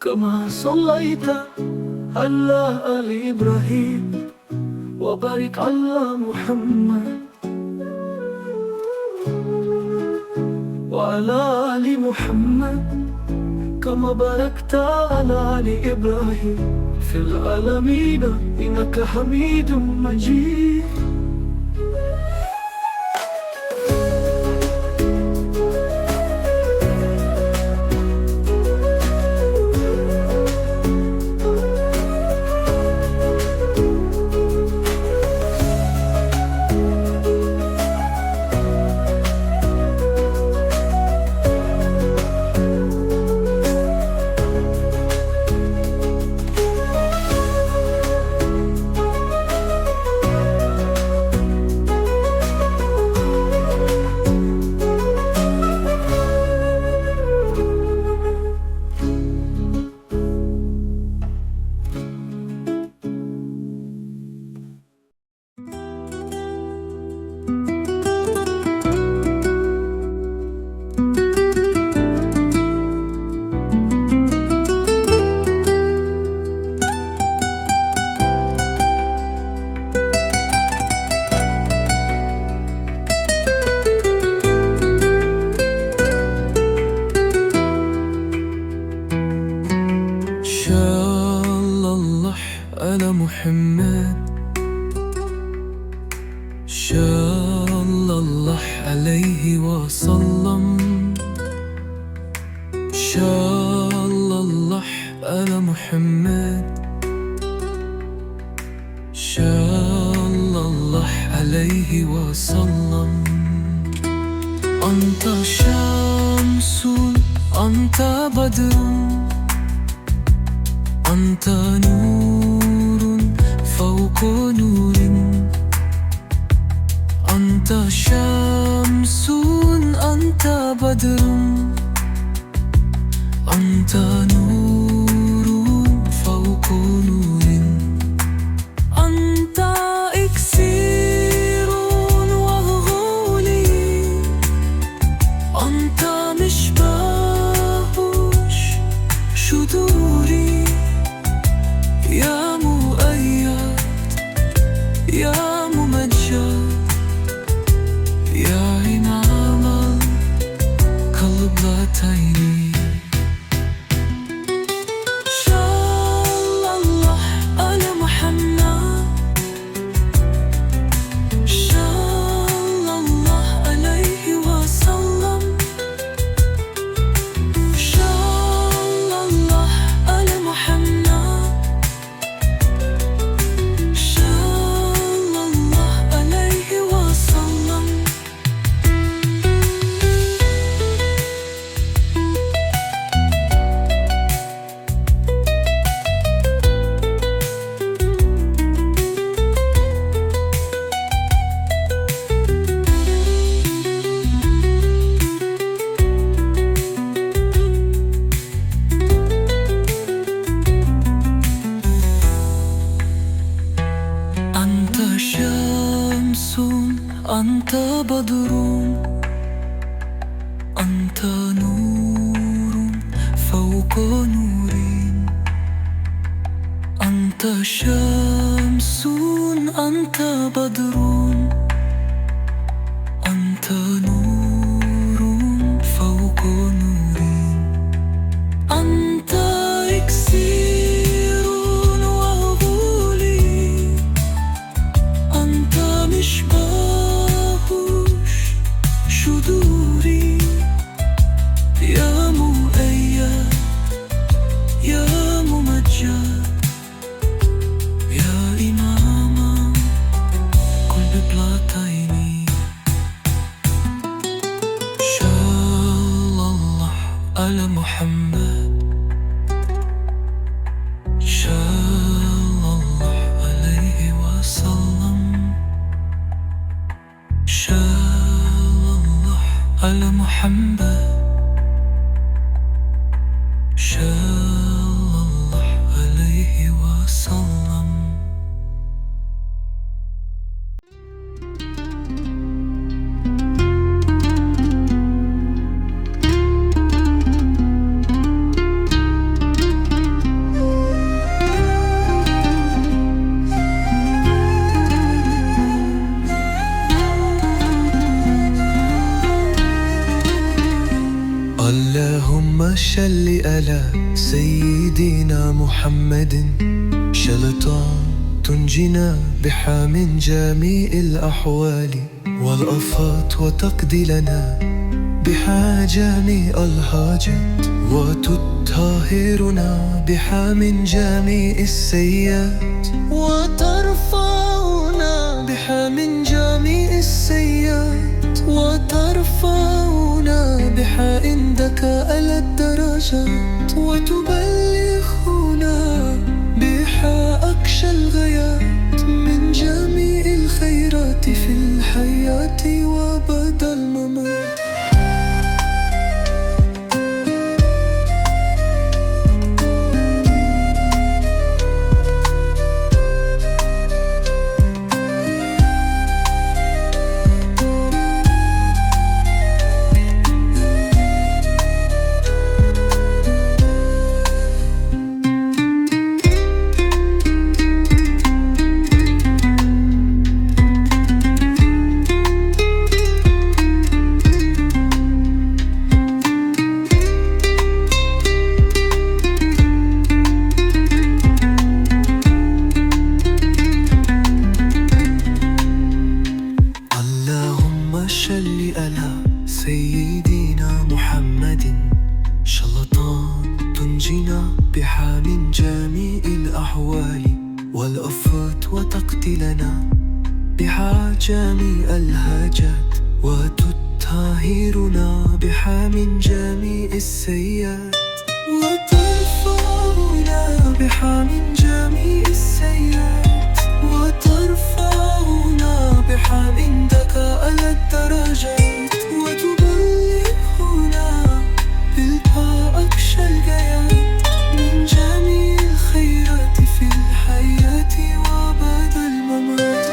كما صليت على آل إبراهيم وبارك على محمد وعلى آل محمد كما باركت على آل إبراهيم في العالمين إنك حميد مجيد. على محمد صلى الله عليه وسلم صلى الله على محمد صلى الله عليه وسلم أنت شمس أنت بدر أنت نور فوق نور أنت شمس أنت بدر أنت نور فوق نور أنت إكسير وغولي أنت مشباه شذوري يا مؤيد يا ممجد يا إنعام القلبتين صلى الله على محمد صلى الله عليه وسلم صلى الله على محمد صلى الله عليه وسلم أنت شمس أنت بدر أنت نور فوق نور أنت شمس أنت بدر أنت نور فوق نور أنت إكسير وغولي أنت مشباه شذوري يا مؤيد يا ممجد يا إمام كل بلاتين صلى الله على محمد صلى الله عليه وسلم صلى الله على محمد صلى الله عليه وسلم صل على سيدنا محمد شلطان تنجينا بها من جميع الأحوال والآفات وتقضي لنا بها جميع الحاجات وتطهرنا بها من جميع السيئات وترفعنا بها من جميع السيئات وترفعنا بها عندك على الدرجات وتبلغنا بها أقصى الغايات من جميع الخيرات في الحياة وبعد الممات. صل على سيدنا محمد شلطان تنجينا بها من جميع الأحوال والآفات وتقضي لنا بها جميع الحاجات وتطهرنا بها من جميع السيئات وترفعنا بها من جميع السيئات وترفعنا بها عندك على الدرجات وتبلغنا بها أقصى الغايات من جميع الخيرات في الحياة وبعد الممات.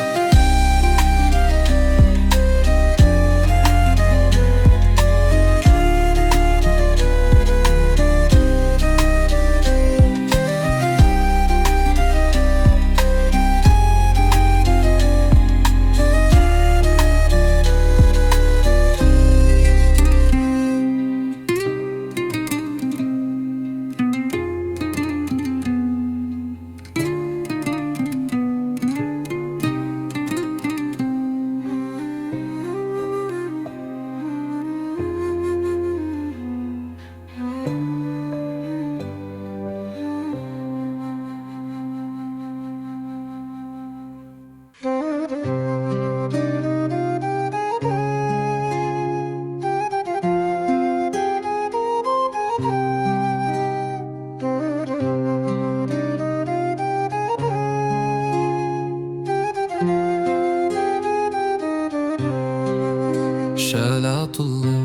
صلاة الله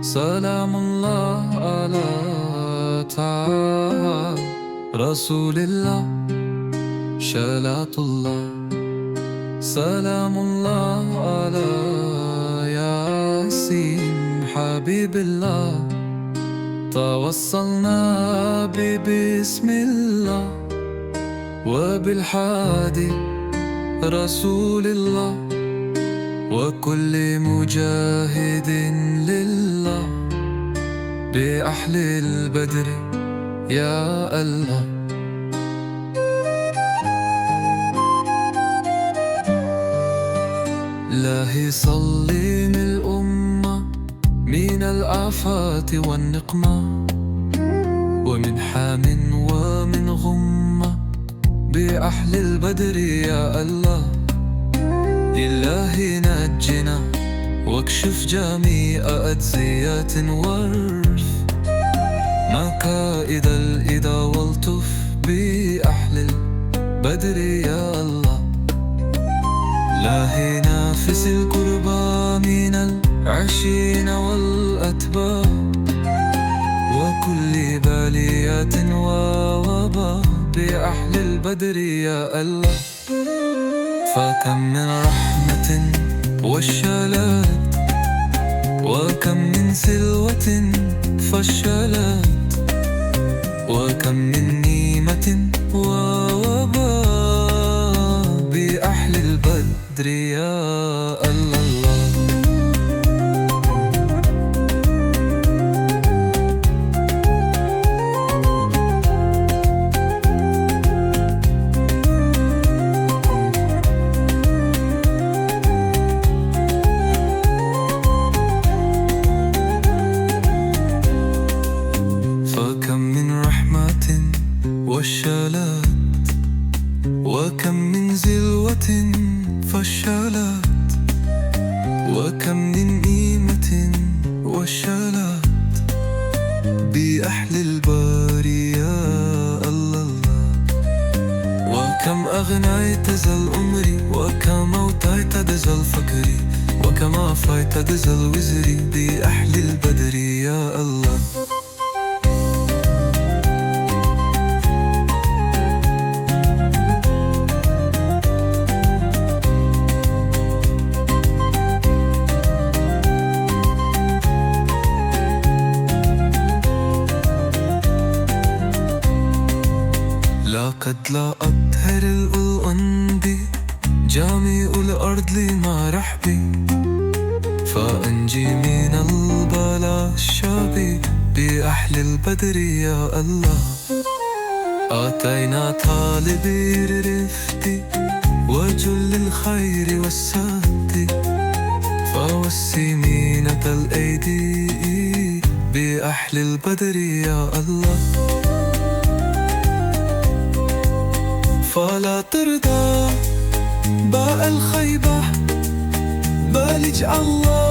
سلام الله على طه رسول الله صلاة الله سلام الله على ياسين حبيب الله توصلنا بسم الله وبالحادي رسول الله وكل مجاهد لله بأهل البدر يا الله. إلهي سلم الأمة من الآفات والنقمة ومن حام ومن غمة بأهل البدر يا الله. إلهي نجنا واكشف جميع أذيات وارف مكائد الإذى والطف بأهل البدر يا الله. إلهي نافس الكربى من العشين والأتباع وكل باليات ووباء بأهل البدر يا الله. فكم من رحمة والشلات وكم من سلوة فالشلات وكم من نيمة ووباء بأهل البدر يا الله. وكم من نعمة وشلات بأحلى البارية الله وكم أغنيت زل أمري وكم أوتيت دزل فكري وكم عفيت دزل وزري بأحلى البدر يا الله لقد لا أطهر الأنبي جامع الأرض لما رحبي فأنجي من البلاء الشابي بأحلى البدر يا الله آتينا طالبي رفتي وجل الخير والسد فوسمينة الأيدي بأحلى البدر يا الله فلا ترضى باء الخيبة بل اجعل الله